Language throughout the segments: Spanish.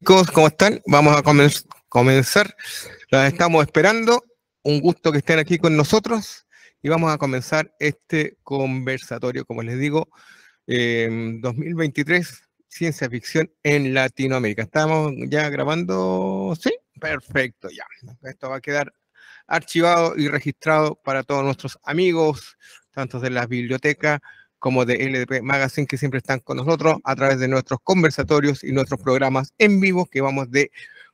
Chicos, ¿cómo están? Vamos a comenzar. Las estamos esperando. Un gusto que estén aquí con nosotros y vamos a comenzar este conversatorio, como les digo, 2023, ciencia ficción en Latinoamérica. ¿Estamos ya grabando? Sí, perfecto, ya. Esto va a quedar archivado y registrado para todos nuestros amigos, tanto de la biblioteca como de LDP Magazine, que siempre están con nosotros a través de nuestros conversatorios y nuestros programas en vivo que vamos de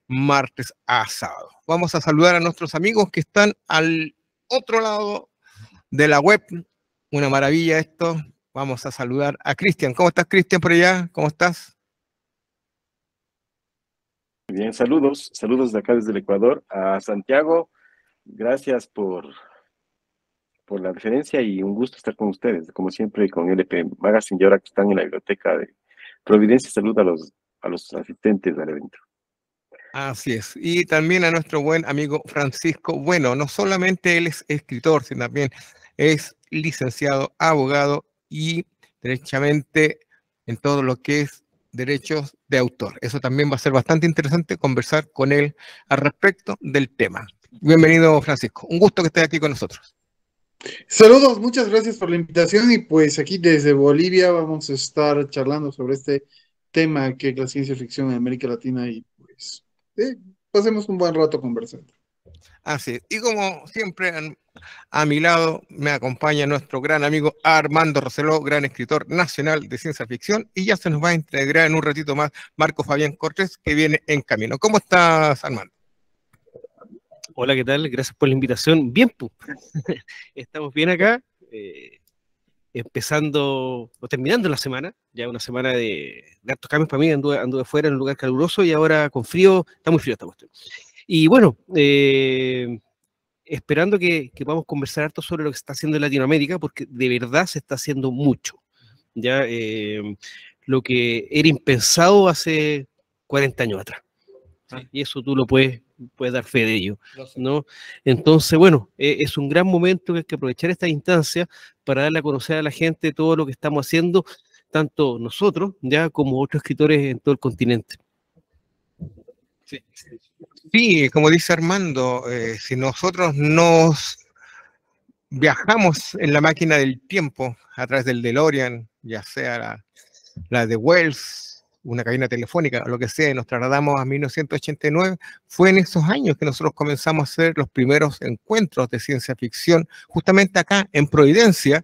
martes a sábado. Vamos a saludar a nuestros amigos que están al otro lado de la web. Una maravilla esto. Vamos a saludar a Cristian. ¿Cómo estás, Cristian, por allá? ¿Cómo estás? Bien, saludos de acá desde el Ecuador. A Santiago, gracias por la referencia y un gusto estar con ustedes, como siempre con LP Magazine y ahora que están en la biblioteca de Providencia. Saludo a los asistentes al evento. Así es. Y también a nuestro buen amigo Francisco. Bueno, no solamente él es escritor, sino también es licenciado, abogado y derechamente en todo lo que es derechos de autor. Eso también va a ser bastante interesante conversar con él al respecto del tema. Bienvenido, Francisco. Un gusto que estés aquí con nosotros. Saludos, muchas gracias por la invitación y pues aquí desde Bolivia vamos a estar charlando sobre este tema que es la ciencia ficción en América Latina y pues pasemos un buen rato conversando. Así es. Y como siempre, a mi lado me acompaña nuestro gran amigo Armando Roseló, gran escritor nacional de ciencia ficción, y ya se nos va a integrar en un ratito más Marco Fabián Cortés, que viene en camino. ¿Cómo estás, Armando? Hola, ¿qué tal? Gracias por la invitación. Bien, pues. Estamos bien acá, empezando o terminando la semana, ya una semana de hartos cambios para mí. Anduve fuera en un lugar caluroso y ahora con frío, está muy frío esta cuestión. Y bueno, esperando que podamos conversar harto sobre lo que se está haciendo en Latinoamérica, porque de verdad se está haciendo mucho. Ya lo que era impensado hace 40 años atrás. ¿Sí? Y eso tú lo puedes dar fe de ello, ¿no? Entonces, bueno, es un gran momento que hay que aprovechar esta instancia para darle a conocer a la gente todo lo que estamos haciendo, tanto nosotros, ya como otros escritores en todo el continente. Sí, como dice Armando, si nosotros nos viajamos en la máquina del tiempo a través del DeLorean, ya sea la de Wells, una cabina telefónica, o lo que sea, y nos trasladamos a 1989, fue en esos años que nosotros comenzamos a hacer los primeros encuentros de ciencia ficción, justamente acá en Providencia,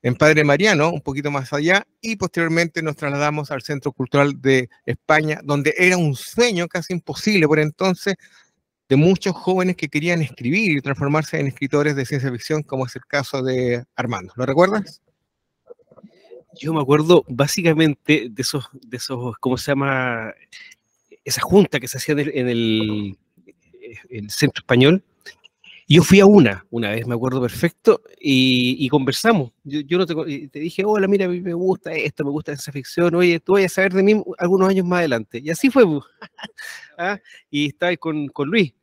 en Padre Mariano, un poquito más allá, y posteriormente nos trasladamos al Centro Cultural de España, donde era un sueño casi imposible por entonces de muchos jóvenes que querían escribir y transformarse en escritores de ciencia ficción, como es el caso de Armando. ¿Lo recuerdas? Yo me acuerdo básicamente de esos, ¿cómo se llama? Esa junta que se hacía en el Centro Español. Yo fui a una vez, me acuerdo perfecto, y conversamos. Yo no te dije, hola, mira, a mí me gusta esto, me gusta esa ficción, oye, tú vas a saber de mí algunos años más adelante. Y así fue. ¿Ah? Y estaba con Luis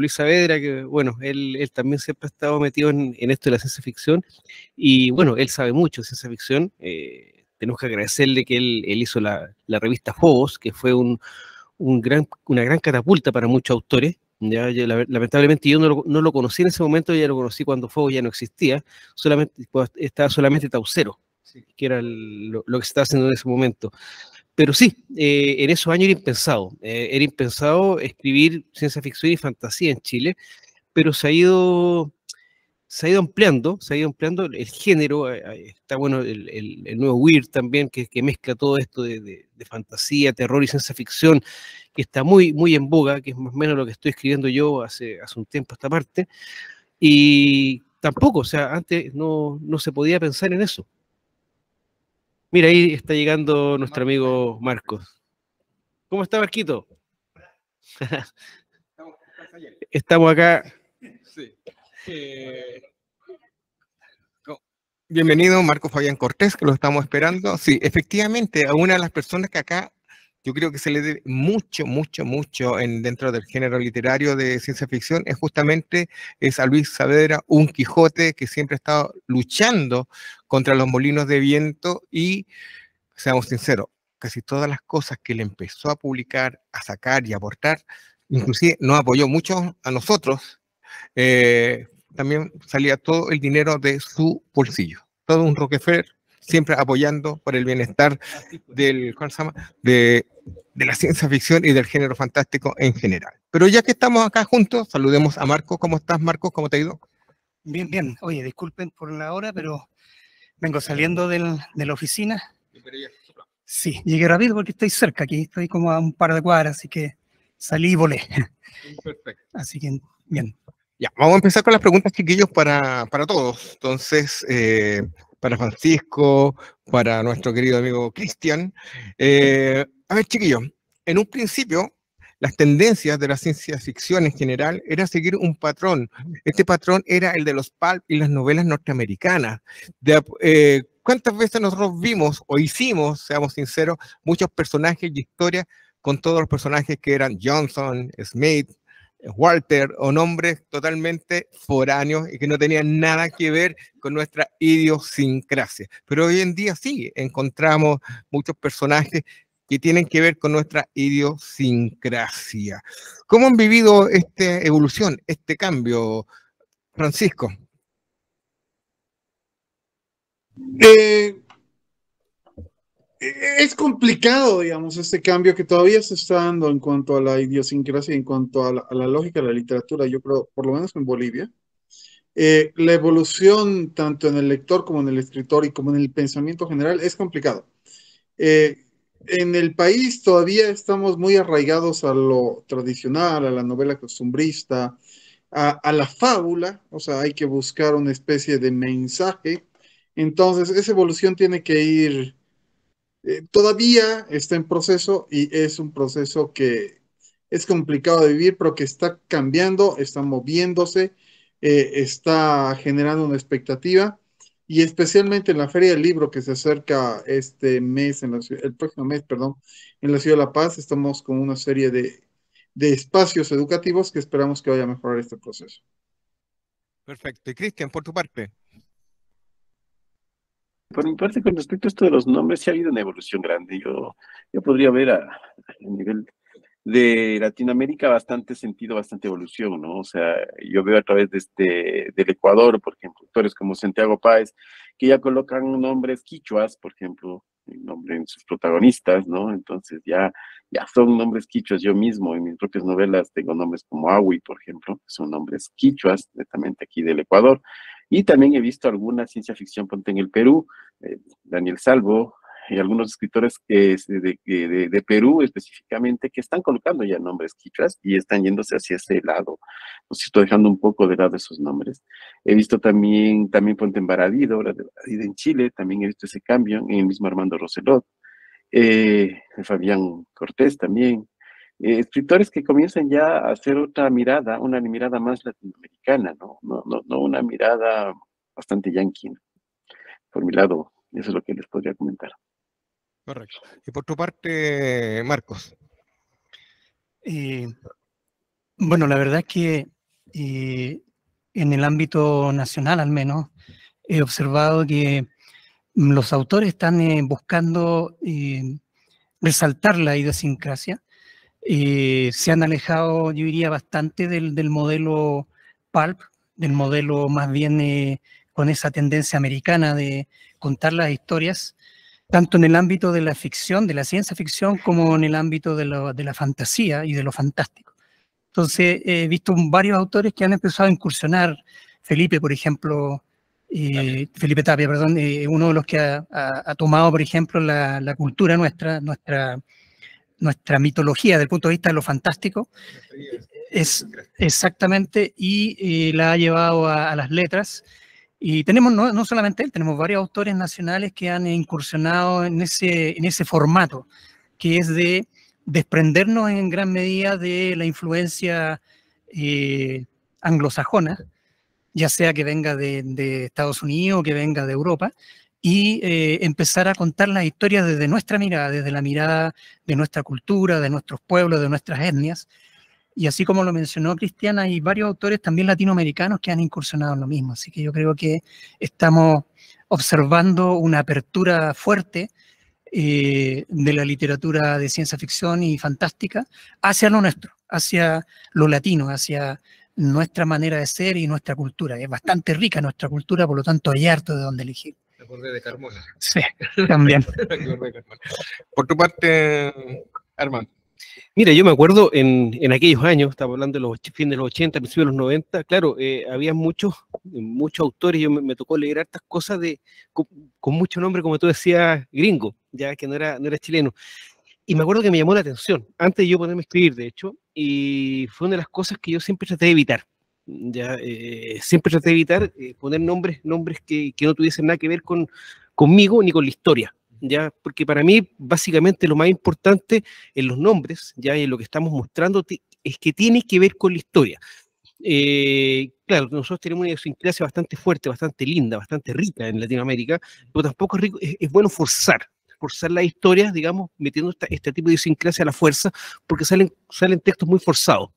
Saavedra, que bueno, él también siempre ha estado metido en esto de la ciencia ficción, y bueno, él sabe mucho de ciencia ficción. Tenemos que agradecerle que él hizo la revista Phobos, que fue una gran catapulta para muchos autores. Ya, lamentablemente yo no lo conocí en ese momento, ya lo conocí cuando Phobos ya no existía, estaba solamente Taucero, sí, que era lo que se estaba haciendo en ese momento. Pero sí, en esos años era impensado escribir ciencia ficción y fantasía en Chile, pero se ha ido ampliando el género. Está bueno el nuevo Weird también, que mezcla todo esto de fantasía, terror y ciencia ficción, que está muy, muy en boga, que es más o menos lo que estoy escribiendo yo hace un tiempo a esta parte, y tampoco, o sea, antes no se podía pensar en eso. Mira, ahí está llegando nuestro amigo Marcos. ¿Cómo está, Marquito? Estamos acá. Sí. Bienvenido, Marco Fabián Cortés, que lo estamos esperando. Sí, efectivamente, a una de las personas que acá yo creo que se le debe mucho dentro del género literario de ciencia ficción es justamente a Luis Saavedra, un Quijote que siempre ha estado luchando contra los molinos de viento y, seamos sinceros, casi todas las cosas que él empezó a publicar, a sacar y a aportar, inclusive nos apoyó mucho a nosotros, también salía todo el dinero de su bolsillo. Todo un Rockefeller, siempre apoyando por el bienestar del, ¿cómo se llama? De la ciencia ficción y del género fantástico en general. Pero ya que estamos acá juntos, saludemos a Marco. ¿Cómo estás, Marco? ¿Cómo te ha ido? Bien, bien. Oye, disculpen por la hora, pero vengo saliendo de la oficina. Sí, llegué rápido porque estoy cerca, aquí estoy como a un par de cuadras, así que salí y volé. Perfecto. Así que, bien. Ya, vamos a empezar con las preguntas, chiquillos, para todos. Entonces, para Francisco, para nuestro querido amigo Cristian. A ver, chiquillos, en un principio, las tendencias de la ciencia ficción en general era seguir un patrón. Este patrón era el de los pulp y las novelas norteamericanas. ¿Cuántas veces nosotros vimos o hicimos, seamos sinceros, muchos personajes y historias con todos los personajes que eran Johnson, Smith, Walter, o nombres totalmente foráneos y que no tenían nada que ver con nuestra idiosincrasia? Pero hoy en día sí, encontramos muchos personajes que tienen que ver con nuestra idiosincrasia. ¿Cómo han vivido esta evolución, este cambio, Francisco? Es complicado, digamos, este cambio que todavía se está dando en cuanto a la idiosincrasia, en cuanto a la lógica de la literatura, yo creo, por lo menos en Bolivia. La evolución, tanto en el lector como en el escritor y como en el pensamiento general, es complicado. En el país todavía estamos muy arraigados a lo tradicional, a la novela costumbrista, a la fábula, o sea, hay que buscar una especie de mensaje. Entonces, esa evolución tiene que ir, todavía está en proceso y es un proceso que es complicado de vivir, pero que está cambiando, está moviéndose, está generando una expectativa. Y especialmente en la Feria del Libro que se acerca este mes, el próximo mes, perdón, en la Ciudad de La Paz, estamos con una serie de espacios educativos que esperamos que vaya a mejorar este proceso. Perfecto. Y Cristian, por tu parte. Por mi parte, con respecto a esto de los nombres, sí ha habido una evolución grande. Yo podría ver a nivel de Latinoamérica bastante sentido, bastante evolución, ¿no? O sea, yo veo a través del Ecuador, por ejemplo, autores como Santiago Páez, que ya colocan nombres quichuas, por ejemplo, el nombre en sus protagonistas, ¿no? Entonces ya son nombres quichuas. Yo mismo en mis propias novelas tengo nombres como Awi, por ejemplo, que son nombres quichuas, netamente aquí del Ecuador. Y también he visto alguna ciencia ficción, ponte en el Perú, Daniel Salvo, y algunos escritores de Perú específicamente que están colocando ya nombres quichuas y están yéndose hacia ese lado. Pues estoy dejando un poco de lado esos nombres. He visto también ponte en Baradido, ahora de Baradido en Chile, también he visto ese cambio en el mismo Armando Roselot, Fabián Cortés también. Escritores que comienzan ya a hacer otra mirada, una mirada más latinoamericana, ¿no? No una mirada bastante yanqui, ¿no? Por mi lado, eso es lo que les podría comentar. Correcto. Y por tu parte, Marcos. Bueno, la verdad es que en el ámbito nacional al menos he observado que los autores están buscando resaltar la idiosincrasia. Se han alejado, yo diría, bastante del modelo pulp, del modelo más bien con esa tendencia americana de contar las historias, tanto en el ámbito de la ficción, de la ciencia ficción, como en el ámbito de la fantasía y de lo fantástico. Entonces, he visto varios autores que han empezado a incursionar. Felipe, por ejemplo, Felipe Tapia, perdón, uno de los que ha tomado, por ejemplo, la cultura nuestra mitología desde el punto de vista de lo fantástico, es exactamente, y la ha llevado a las letras. Y tenemos no solamente él, tenemos varios autores nacionales que han incursionado en ese formato, que es de desprendernos en gran medida de la influencia anglosajona, ya sea que venga de Estados Unidos o que venga de Europa, y empezar a contar las historias desde nuestra mirada, desde la mirada de nuestra cultura, de nuestros pueblos, de nuestras etnias. Y así como lo mencionó Cristiana, hay varios autores también latinoamericanos que han incursionado en lo mismo. Así que yo creo que estamos observando una apertura fuerte de la literatura de ciencia ficción y fantástica hacia lo nuestro, hacia lo latino, hacia nuestra manera de ser y nuestra cultura. Es bastante rica nuestra cultura, por lo tanto hay harto de donde elegir. Me acordé de Carmona. Sí, también. Por tu parte, Armando. Mira, yo me acuerdo en aquellos años, estaba hablando de los fines de los 80, principios de los 90, claro, había muchos autores, yo me tocó leer hartas cosas con mucho nombre, como tú decías, gringo, ya que no era chileno. Y me acuerdo que me llamó la atención, antes de yo ponerme a escribir, de hecho, y fue una de las cosas que yo siempre traté de evitar. Siempre traté de evitar poner nombres que no tuviesen nada que ver conmigo ni con la historia. ¿Ya? Porque para mí, básicamente, lo más importante en los nombres, ya y en lo que estamos mostrando, es que tiene que ver con la historia. Claro, nosotros tenemos una idiosincrasia bastante fuerte, bastante linda, bastante rica en Latinoamérica, pero tampoco es bueno forzar las historias, digamos, metiendo este tipo de idiosincrasia a la fuerza, porque salen textos muy forzados.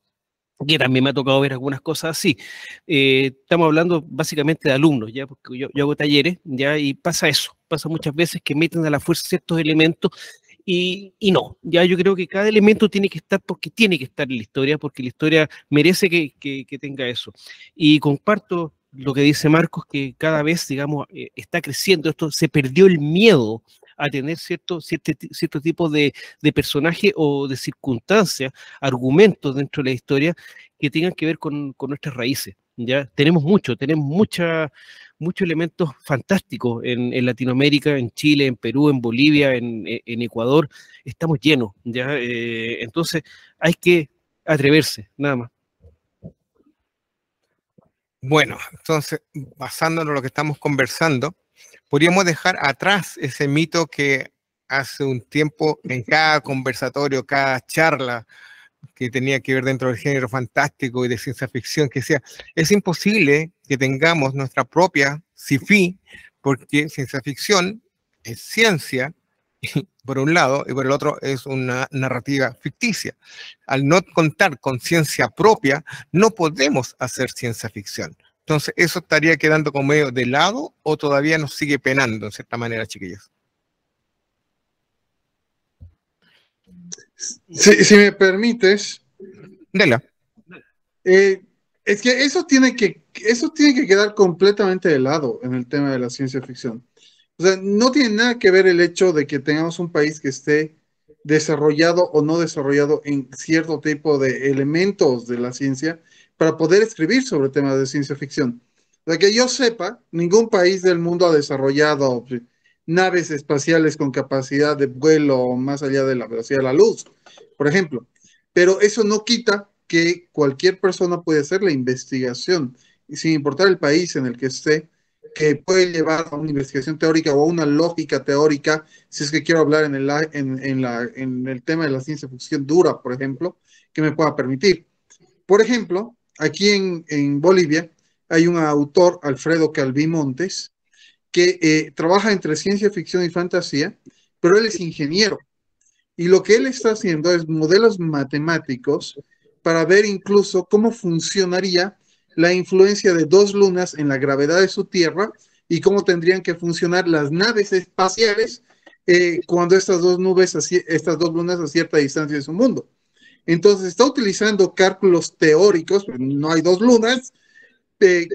Que también me ha tocado ver algunas cosas así. Estamos hablando básicamente de alumnos, ya, porque yo hago talleres, ya, y pasa muchas veces que meten a la fuerza ciertos elementos y no, ya yo creo que cada elemento tiene que estar porque tiene que estar en la historia, porque la historia merece que tenga eso. Y comparto lo que dice Marcos, que cada vez, digamos, está creciendo esto, se perdió el miedo a tener cierto tipo de personaje o de circunstancia, argumentos dentro de la historia que tengan que ver con nuestras raíces. ¿Ya? Tenemos muchos elementos fantásticos en Latinoamérica, en Chile, en Perú, en Bolivia, en Ecuador, estamos llenos, ¿ya? Entonces hay que atreverse, nada más. Bueno, entonces, basándonos en lo que estamos conversando, podríamos dejar atrás ese mito que hace un tiempo en cada conversatorio, cada charla que tenía que ver dentro del género fantástico y de ciencia ficción, que decía, es imposible que tengamos nuestra propia sci-fi, porque ciencia ficción es ciencia, por un lado, y por el otro es una narrativa ficticia. Al no contar con ciencia propia, no podemos hacer ciencia ficción. Entonces, ¿eso estaría quedando como medio de lado o todavía nos sigue penando, en cierta manera, chiquillos? Si me permites, Dela. es que eso tiene que quedar completamente de lado en el tema de la ciencia ficción. O sea, no tiene nada que ver el hecho de que tengamos un país que esté desarrollado o no desarrollado en cierto tipo de elementos de la ciencia para poder escribir sobre temas de ciencia ficción. O sea, que yo sepa, ningún país del mundo ha desarrollado naves espaciales con capacidad de vuelo más allá de la velocidad de la luz, por ejemplo. Pero eso no quita que cualquier persona puede hacer la investigación, y sin importar el país en el que esté, que puede llevar a una investigación teórica o a una lógica teórica, si es que quiero hablar en el tema de la ciencia ficción dura, por ejemplo, que me pueda permitir. Por ejemplo, aquí en Bolivia hay un autor, Alfredo Calví Montes, que trabaja entre ciencia ficción y fantasía, pero él es ingeniero. Y lo que él está haciendo es modelos matemáticos para ver incluso cómo funcionaría la influencia de dos lunas en la gravedad de su Tierra y cómo tendrían que funcionar las naves espaciales cuando estas dos lunas a cierta distancia de su mundo. Entonces está utilizando cálculos teóricos, no hay dos lunas,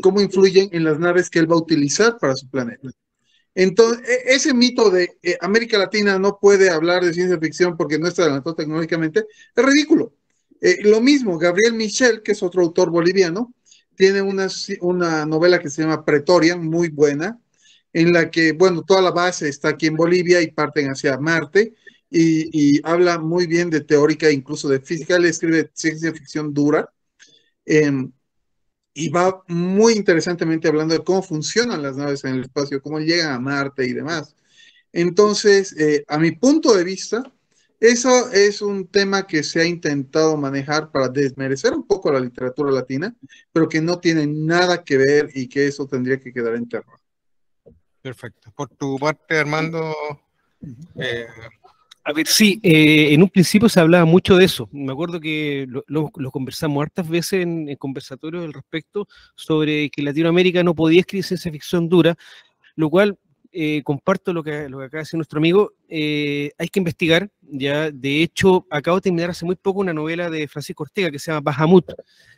cómo influyen en las naves que él va a utilizar para su planeta. Entonces, ese mito de América Latina no puede hablar de ciencia ficción porque no está adelantado tecnológicamente, es ridículo. Lo mismo, Gabriel Michel, que es otro autor boliviano, tiene una novela que se llama Pretorian, muy buena, en la que, bueno, toda la base está aquí en Bolivia y parten hacia Marte, y habla muy bien de teórica, incluso de física. Él escribe ciencia ficción dura, y va muy interesantemente hablando de cómo funcionan las naves en el espacio, cómo llegan a Marte y demás. Entonces, a mi punto de vista, eso es un tema que se ha intentado manejar para desmerecer un poco la literatura latina, pero que no tiene nada que ver y que eso tendría que quedar enterrado. Perfecto. Por tu parte, Armando. A ver, sí, en un principio se hablaba mucho de eso. Me acuerdo que lo conversamos hartas veces en conversatorios al respecto sobre que Latinoamérica no podía escribir ciencia ficción dura, lo cual comparto lo que acaba de decir nuestro amigo. Hay que investigar. Ya, de hecho, acabo de terminar hace muy poco una novela de Francisco Ortega que se llama Bahamut,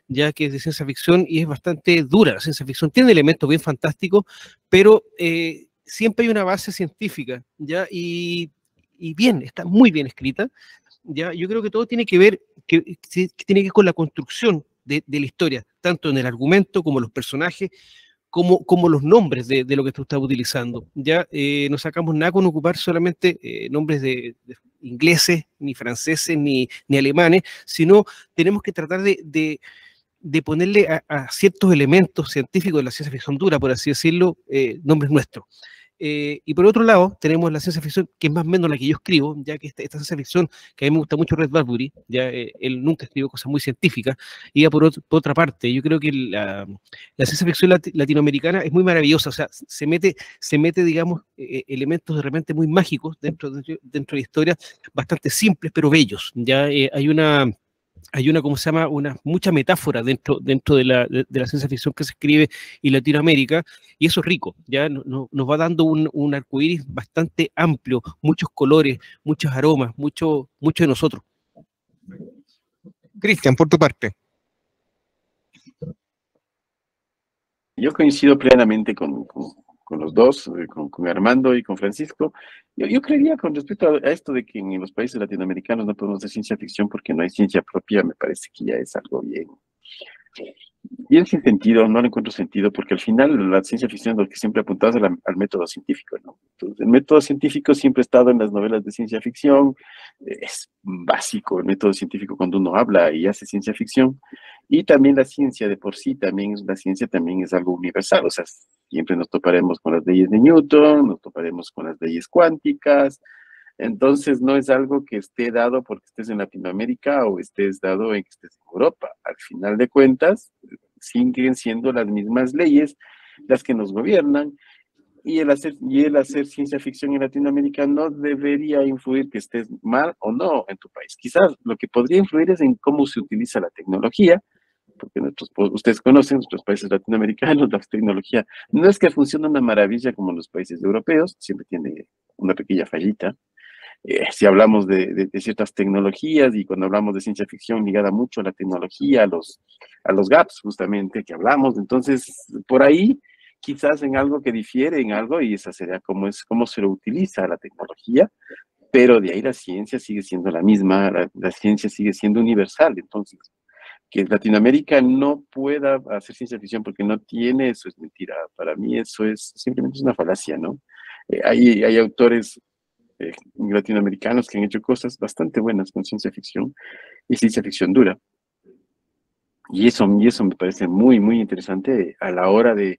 ya que es de ciencia ficción y es bastante dura la ciencia ficción. Tiene elementos bien fantásticos, pero siempre hay una base científica, ¿ya? Y bien, está muy bien escrita. ¿Ya? Yo creo que todo tiene que ver, que tiene que ver con la construcción de la historia, tanto en el argumento como los personajes, como los nombres de lo que tú estás utilizando. Ya no sacamos nada con ocupar solamente nombres de ingleses, ni franceses, ni alemanes, sino tenemos que tratar de ponerle a ciertos elementos científicos de la ciencia ficción dura, por así decirlo, nombres nuestros. Y por otro lado, tenemos la ciencia ficción, que es más o menos la que yo escribo, ya que esta ciencia ficción, que a mí me gusta mucho Red Bradbury, ya él nunca escribió cosas muy científicas, y ya por otra parte, yo creo que la ciencia ficción latinoamericana es muy maravillosa, o sea, se mete digamos, elementos de repente muy mágicos dentro de historias bastante simples, pero bellos. Ya hay una, ¿cómo se llama? Mucha metáfora dentro de la ciencia ficción que se escribe en Latinoamérica, y eso es rico, ya nos va dando un arcoíris bastante amplio, muchos colores, muchos aromas, mucho de nosotros. Cristian, por tu parte. Yo coincido plenamente con los dos, con Armando y con Francisco. Yo creería con respecto a esto de que en los países latinoamericanos no podemos hacer ciencia ficción porque no hay ciencia propia, me parece que ya es algo bien sin sentido, no le encuentro sentido, porque al final la ciencia ficción es lo que siempre apuntas al método científico, ¿no? Entonces, el método científico siempre ha estado en las novelas de ciencia ficción, es básico el método científico cuando uno habla y hace ciencia ficción, y también la ciencia de por sí, la ciencia también es algo universal, o sea, siempre nos toparemos con las leyes de Newton, nos toparemos con las leyes cuánticas. Entonces no es algo que esté dado porque estés en Latinoamérica o estés dado en que estés en Europa. Al final de cuentas, siguen siendo las mismas leyes las que nos gobiernan, y el hacer ciencia ficción en Latinoamérica no debería influir que estés mal o no en tu país. Quizás lo que podría influir es en cómo se utiliza la tecnología, porque ustedes conocen nuestros países latinoamericanos, la tecnología no es que funcione una maravilla como en los países europeos, siempre tiene una pequeña fallita. Si hablamos de ciertas tecnologías, y cuando hablamos de ciencia ficción ligada mucho a la tecnología, a los gaps justamente que hablamos, entonces por ahí quizás en algo que difiere en algo, y esa sería cómo se lo utiliza la tecnología, pero de ahí la ciencia sigue siendo la misma, la ciencia sigue siendo universal. Entonces, que Latinoamérica no pueda hacer ciencia ficción porque no tiene, eso es mentira. Para mí eso es simplemente una falacia, ¿no? Hay autores latinoamericanos que han hecho cosas bastante buenas con ciencia ficción y ciencia ficción dura. Y eso me parece muy, muy interesante a la hora de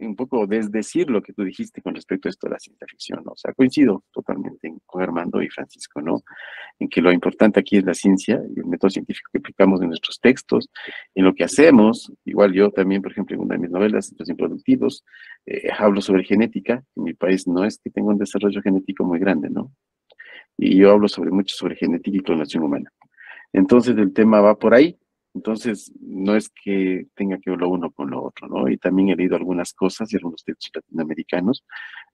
un poco desdecir lo que tú dijiste con respecto a esto de la ciencia ficción, ¿no? O sea, coincido totalmente con Armando y Francisco, ¿no? En que lo importante aquí es la ciencia y el método científico que aplicamos en nuestros textos, en lo que hacemos. Igual yo también, por ejemplo, en una de mis novelas, Los Improductivos, hablo sobre genética. En mi país no es que tenga un desarrollo genético muy grande, ¿no? Y yo hablo mucho sobre genética y clonación humana. Entonces el tema va por ahí. Entonces no es que tenga que ver lo uno con lo otro, ¿no? Y también he leído algunas cosas y algunos textos latinoamericanos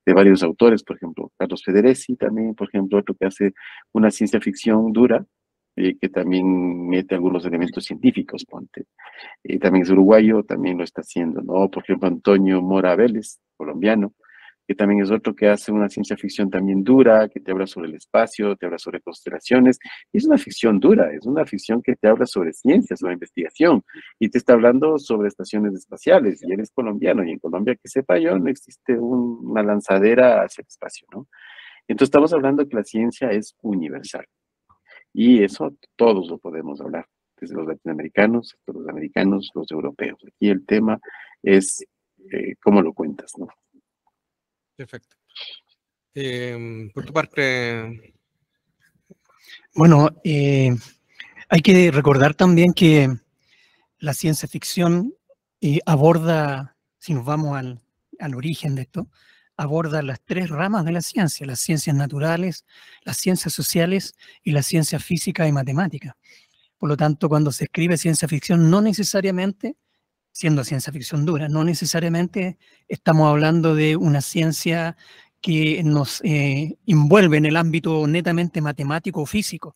de varios autores, por ejemplo, Carlos Federesi también, por ejemplo, otro que hace una ciencia ficción dura, que también mete algunos elementos científicos, ponte. También es uruguayo, también lo está haciendo, ¿no? Por ejemplo, Antonio Mora Vélez, colombiano, que también es otro que hace una ciencia ficción también dura, que te habla sobre el espacio, te habla sobre constelaciones. Y es una ficción dura, es una ficción que te habla sobre ciencia, sobre investigación, y te está hablando sobre estaciones espaciales, y eres colombiano, y en Colombia, que sepa yo, no existe una lanzadera hacia el espacio, ¿no? Entonces estamos hablando que la ciencia es universal, y eso todos lo podemos hablar, desde los latinoamericanos hasta los americanos, los europeos. Aquí el tema es cómo lo cuentas, ¿no? Perfecto. Por tu parte. Bueno, hay que recordar también que la ciencia ficción aborda, si nos vamos al origen de esto, aborda las tres ramas de la ciencia: las ciencias naturales, las ciencias sociales y la ciencia física y matemática. Por lo tanto, cuando se escribe ciencia ficción, no necesariamente siendo ciencia ficción dura. No necesariamente estamos hablando de una ciencia que nos envuelve en el ámbito netamente matemático o físico.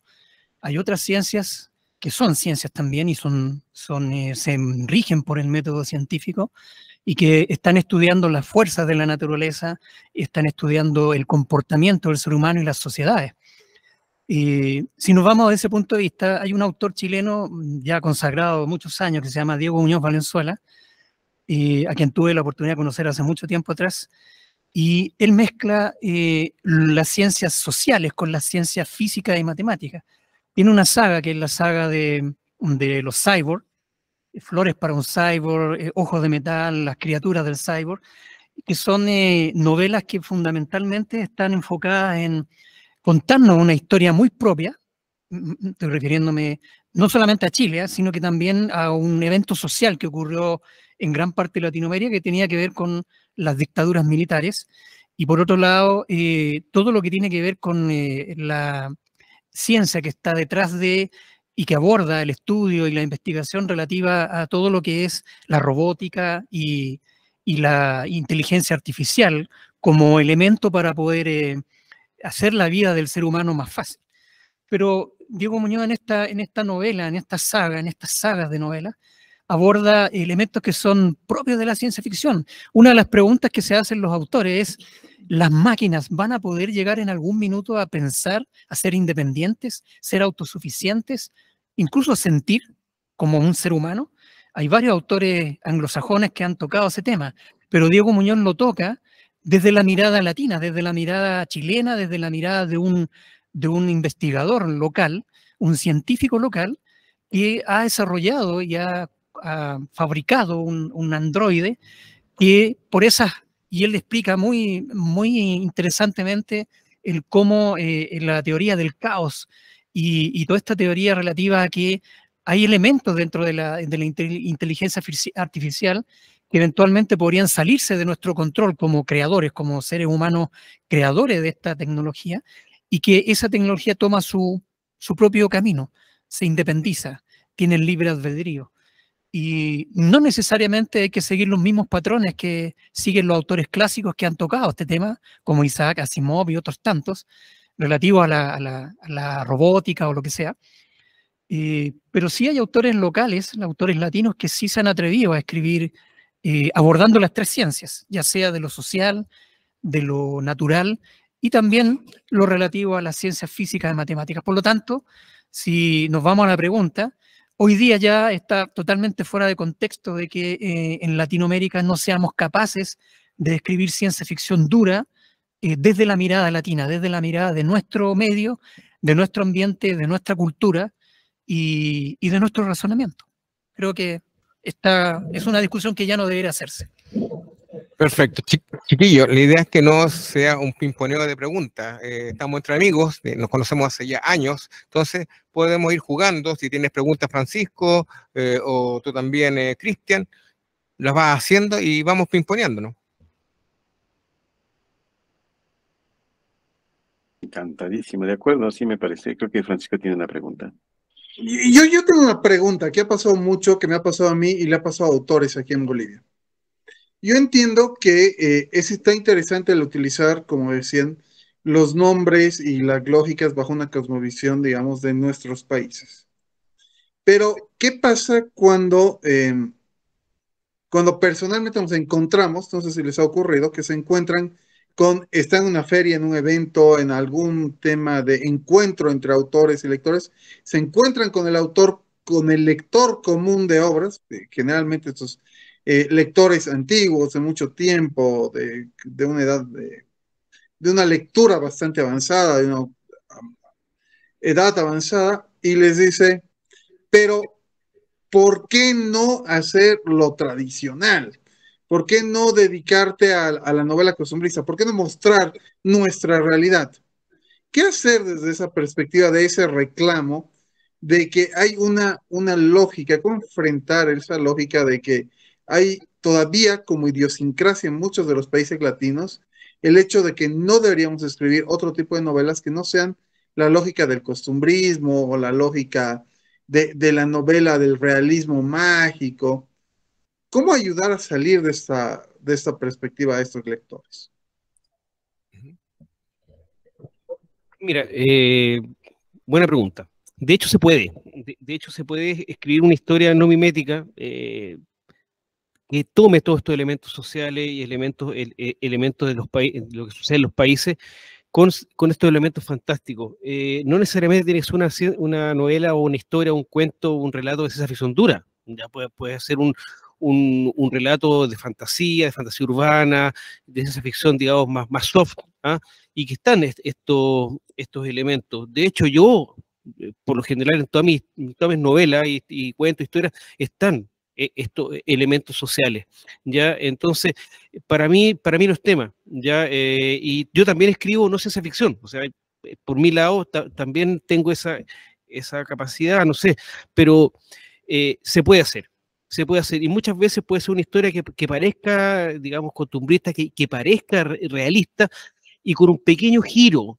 Hay otras ciencias que son ciencias también y se rigen por el método científico y que están estudiando las fuerzas de la naturaleza, están estudiando el comportamiento del ser humano y las sociedades. Si nos vamos desde ese punto de vista, hay un autor chileno ya consagrado muchos años que se llama Diego Muñoz Valenzuela, a quien tuve la oportunidad de conocer hace mucho tiempo atrás, y él mezcla las ciencias sociales con las ciencias físicas y matemáticas. Tiene una saga que es la saga de los cyborg, Flores para un cyborg, Ojos de metal, Las criaturas del cyborg, que son novelas que fundamentalmente están enfocadas en contarnos una historia muy propia, estoy refiriéndome no solamente a Chile, sino que también a un evento social que ocurrió en gran parte de Latinoamérica que tenía que ver con las dictaduras militares, y por otro lado, todo lo que tiene que ver con la ciencia que está detrás de y que aborda el estudio y la investigación relativa a todo lo que es la robótica y la inteligencia artificial como elemento para poder hacer la vida del ser humano más fácil. Pero Diego Muñoz en esta novela, en esta saga, en estas sagas de novelas, aborda elementos que son propios de la ciencia ficción. Una de las preguntas que se hacen los autores es, ¿las máquinas van a poder llegar en algún minuto a pensar, a ser independientes, ser autosuficientes, incluso sentir como un ser humano? Hay varios autores anglosajones que han tocado ese tema, pero Diego Muñoz lo toca desde la mirada latina, desde la mirada chilena, desde la mirada de un investigador local, un científico local, que ha desarrollado y ha fabricado un androide que por esas, y él explica muy, muy interesantemente el cómo la teoría del caos y toda esta teoría relativa a que hay elementos dentro de la inteligencia artificial que eventualmente podrían salirse de nuestro control como creadores, como seres humanos creadores de esta tecnología, y que esa tecnología toma su propio camino, se independiza, tiene el libre albedrío. Y no necesariamente hay que seguir los mismos patrones que siguen los autores clásicos que han tocado este tema, como Isaac Asimov y otros tantos, relativos a la robótica o lo que sea. Pero sí hay autores locales, autores latinos, que sí se han atrevido a escribir abordando las tres ciencias, ya sea de lo social, de lo natural y también lo relativo a las ciencias físicas y matemáticas. Por lo tanto, si nos vamos a la pregunta, hoy día ya está totalmente fuera de contexto de que en Latinoamérica no seamos capaces de escribir ciencia ficción dura desde la mirada latina, desde la mirada de nuestro medio, de nuestro ambiente, de nuestra cultura y de nuestro razonamiento. Creo que esta es una discusión que ya no debería hacerse. Perfecto. Chiquillo, la idea es que no sea un pimponeo de preguntas. Estamos entre amigos, nos conocemos hace ya años, entonces podemos ir jugando. Si tienes preguntas, Francisco, o tú también, Cristian, las vas haciendo y vamos pimponeándonos. Encantadísimo, de acuerdo, así me parece. Creo que Francisco tiene una pregunta. Yo tengo una pregunta que ha pasado mucho, que me ha pasado a mí y le ha pasado a autores aquí en Bolivia. Yo entiendo que está interesante el utilizar, como decían, los nombres y las lógicas bajo una cosmovisión, digamos, de nuestros países. Pero, ¿qué pasa cuando personalmente nos encontramos? No sé si les ha ocurrido que se encuentran están en una feria, en un evento, en algún tema de encuentro entre autores y lectores, se encuentran con el autor, con el lector común de obras, generalmente estos lectores antiguos de mucho tiempo, de una edad, de una lectura bastante avanzada, de una edad avanzada, y les dice, pero ¿por qué no hacer lo tradicional? ¿Por qué no dedicarte a la novela costumbrista? ¿Por qué no mostrar nuestra realidad? ¿Qué hacer desde esa perspectiva, de ese reclamo, de que hay una lógica, cómo enfrentar esa lógica de que hay todavía como idiosincrasia en muchos de los países latinos el hecho de que no deberíamos escribir otro tipo de novelas que no sean la lógica del costumbrismo o la lógica de la novela del realismo mágico? ¿Cómo ayudar a salir de esta perspectiva a estos lectores? Mira, buena pregunta. De hecho, se puede. De hecho, se puede escribir una historia no mimética que tome todos estos elementos sociales y elementos de lo que sucede en los países con estos elementos fantásticos. No necesariamente tiene que ser una novela o una historia, un cuento, un relato de ciencia ficción dura. Ya puede ser un relato de fantasía urbana, de ciencia ficción, digamos, más soft, ¿ah? Y que están estos elementos. De hecho, yo, por lo general, en todas mis novelas y cuentos, historias, están estos elementos sociales, ¿ya? Entonces, para mí no es tema, ¿ya? Y yo también escribo no ciencia ficción, o sea, por mi lado también tengo esa capacidad, no sé, pero se puede hacer. Se puede hacer, y muchas veces puede ser una historia que parezca, digamos, costumbrista, que parezca realista, y con un pequeño giro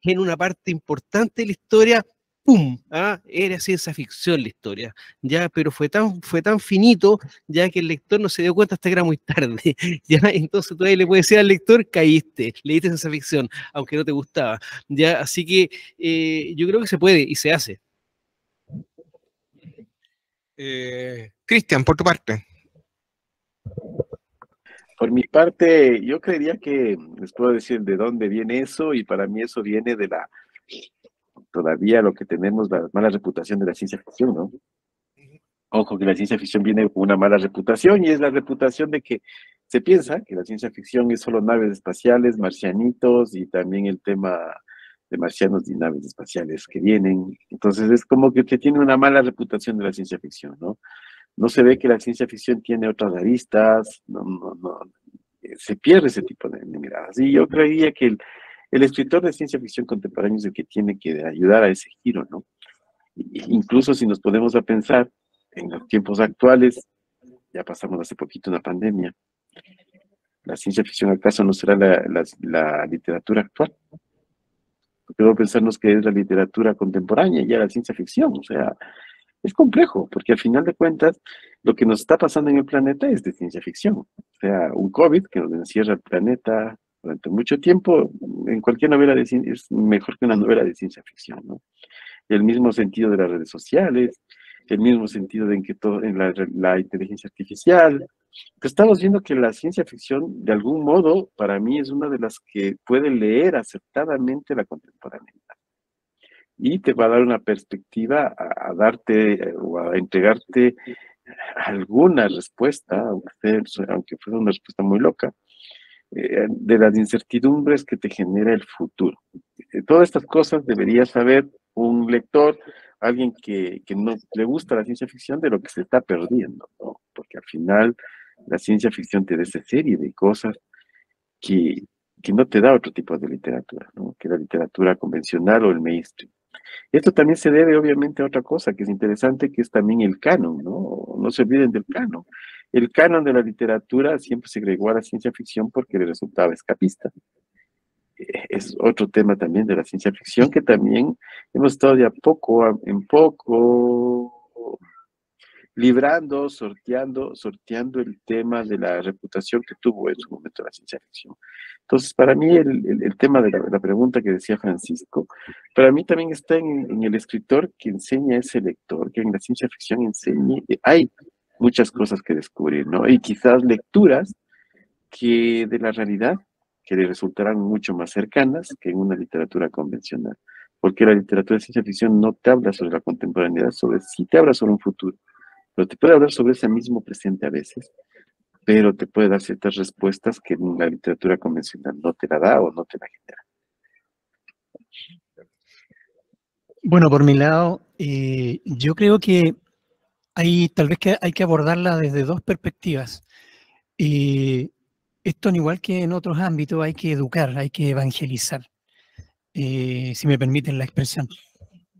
en una parte importante de la historia, ¡pum! ¿Ah? Era ciencia ficción la historia, ya, pero fue tan finito, ya que el lector no se dio cuenta hasta que era muy tarde, ya, entonces todavía le puede decir al lector, caíste, leíste ciencia ficción, aunque no te gustaba, ya, así que yo creo que se puede y se hace. Cristian, por tu parte. Por mi parte, yo creería que les puedo decir de dónde viene eso, y para mí eso viene de todavía lo que tenemos, la mala reputación de la ciencia ficción, ¿no? Ojo que la ciencia ficción viene con una mala reputación, y es la reputación de que se piensa que la ciencia ficción es solo naves espaciales, marcianitos, y también el tema de marcianos y naves espaciales que vienen. Entonces es como que tiene una mala reputación de la ciencia ficción, ¿no? No se ve que la ciencia ficción tiene otras aristas, no, se pierde ese tipo de miradas. Y yo creía que el escritor de ciencia ficción contemporáneo es el que tiene que ayudar a ese giro, ¿no? Incluso si nos ponemos a pensar en los tiempos actuales, ya pasamos hace poquito una pandemia, ¿la ciencia ficción acaso no será la literatura actual? Porque debo pensarnos que es la literatura contemporánea y ya la ciencia ficción, o sea, es complejo, porque al final de cuentas, lo que nos está pasando en el planeta es de ciencia ficción. O sea, un COVID que nos encierra el planeta durante mucho tiempo, en cualquier novela de ciencia, es mejor que una novela de ciencia ficción, ¿no? El mismo sentido de las redes sociales, el mismo sentido de en que todo, en la inteligencia artificial. Estamos viendo que la ciencia ficción, de algún modo, para mí es una de las que puede leer acertadamente la contemporaneidad. Y te va a dar una perspectiva a darte o a entregarte alguna respuesta, aunque fuera una respuesta muy loca, de las incertidumbres que te genera el futuro. Todas estas cosas debería saber un lector, alguien que no le gusta la ciencia ficción, de lo que se está perdiendo, ¿no? Porque al final la ciencia ficción te da esa serie de cosas que no te da otro tipo de literatura, ¿no? Que la literatura convencional o el mainstream. Esto también se debe obviamente a otra cosa que es interesante, que es también el canon, ¿no? No se olviden del canon. El canon de la literatura siempre se agregó a la ciencia ficción porque le resultaba escapista. Es otro tema también de la ciencia ficción que también hemos estado de a poco en poco librando, sorteando el tema de la reputación que tuvo en su momento la ciencia ficción. Entonces, para mí el tema de la pregunta que decía Francisco, para mí también está en el escritor que enseña a ese lector, que en la ciencia ficción enseñe, hay muchas cosas que descubrir, ¿no? Y quizás lecturas que de la realidad, que le resultarán mucho más cercanas que en una literatura convencional. Porque la literatura de ciencia ficción no te habla sobre la contemporaneidad, sí te habla sobre un futuro, pero te puede hablar sobre ese mismo presente a veces, pero te puede dar ciertas respuestas que en la literatura convencional no te la da o no te la genera. Bueno, por mi lado, yo creo que tal vez que hay que abordarla desde dos perspectivas. Esto, al igual que en otros ámbitos, hay que educar, hay que evangelizar, si me permiten la expresión.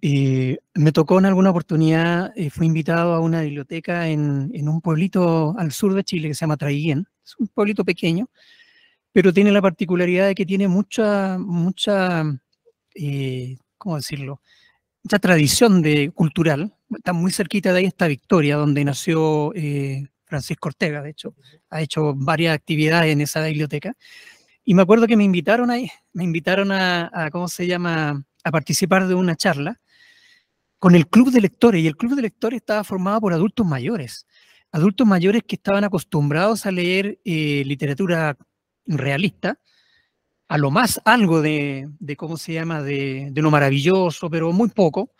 Me tocó en alguna oportunidad, fui invitado a una biblioteca en un pueblito al sur de Chile que se llama Traiguén. Es un pueblito pequeño, pero tiene la particularidad de que tiene mucha, ¿cómo decirlo? Mucha tradición cultural. Está muy cerquita de ahí está Victoria, donde nació Francisco Ortega, de hecho, ha hecho varias actividades en esa biblioteca. Y me acuerdo que me invitaron ahí, ¿cómo se llama?, a participar de una charla con el club de lectores, y el club de lectores estaba formado por adultos mayores que estaban acostumbrados a leer literatura realista, a lo más algo de ¿cómo se llama?, de lo maravilloso, pero muy poco.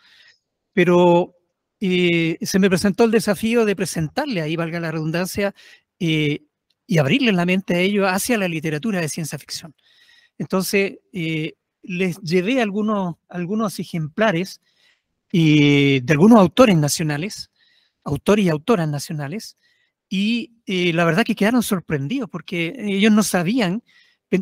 Pero se me presentó el desafío de presentarle ahí, valga la redundancia, y abrirles la mente a ellos hacia la literatura de ciencia ficción. Entonces, les llevé algunos ejemplares de algunos autores nacionales, autores y autoras nacionales, y la verdad que quedaron sorprendidos porque ellos no sabían,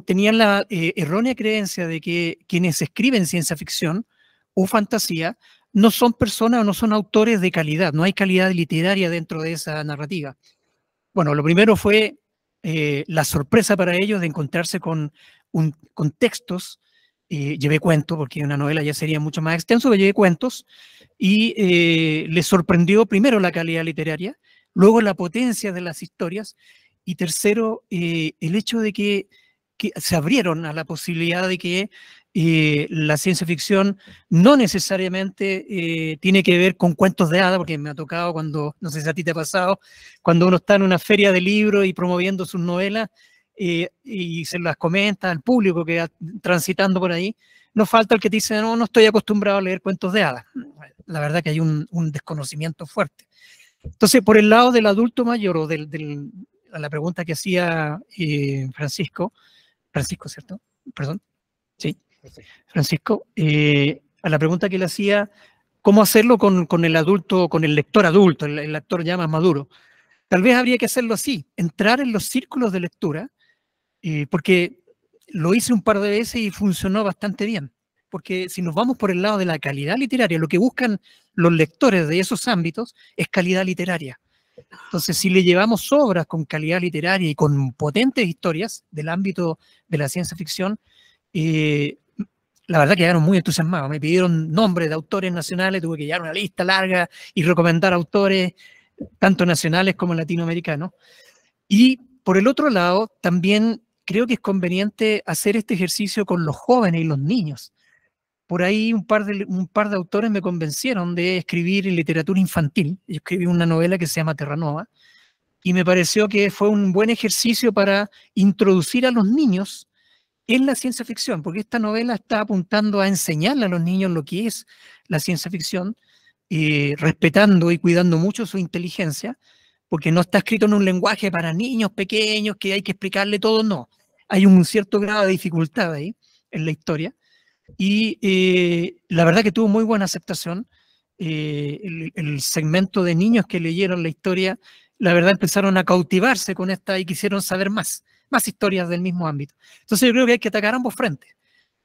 tenían la errónea creencia de que quienes escriben ciencia ficción o fantasía no son personas o no son autores de calidad, no hay calidad literaria dentro de esa narrativa. Bueno, lo primero fue la sorpresa para ellos de encontrarse con textos. Llevé cuentos, porque una novela ya sería mucho más extenso, pero llevé cuentos, y les sorprendió primero la calidad literaria, luego la potencia de las historias, y tercero, el hecho de que se abrieron a la posibilidad de que la ciencia ficción no necesariamente tiene que ver con cuentos de hadas, porque me ha tocado cuando, no sé si a ti te ha pasado, cuando uno está en una feria de libros y promoviendo sus novelas, y se las comenta al público que va transitando por ahí, no falta el que te dice, no estoy acostumbrado a leer cuentos de hadas. La verdad que hay un desconocimiento fuerte. Entonces, por el lado del adulto mayor, o a la pregunta que hacía Francisco, ¿cierto? Perdón. Sí, Francisco, a la pregunta que le hacía, ¿cómo hacerlo con el adulto, con el lector adulto, el lector ya más maduro? Tal vez habría que hacerlo así, entrar en los círculos de lectura, porque lo hice un par de veces y funcionó bastante bien. Porque si nos vamos por el lado de la calidad literaria, lo que buscan los lectores de esos ámbitos es calidad literaria. Entonces, si le llevamos obras con calidad literaria y con potentes historias del ámbito de la ciencia ficción, la verdad que quedaron muy entusiasmados. Me pidieron nombres de autores nacionales, tuve que llevar una lista larga y recomendar autores tanto nacionales como latinoamericanos. Y por el otro lado, también creo que es conveniente hacer este ejercicio con los jóvenes y los niños. Por ahí un par de autores me convencieron de escribir en literatura infantil. Yo escribí una novela que se llama Terranova, y me pareció que fue un buen ejercicio para introducir a los niños en la ciencia ficción, porque esta novela está apuntando a enseñarle a los niños lo que es la ciencia ficción, respetando y cuidando mucho su inteligencia, porque no está escrito en un lenguaje para niños pequeños que hay que explicarle todo, no. Hay un cierto grado de dificultad ahí en la historia, y la verdad que tuvo muy buena aceptación. El segmento de niños que leyeron la historia, la verdad empezaron a cautivarse con esta y quisieron saber más historias del mismo ámbito. Entonces yo creo que hay que atacar ambos frentes.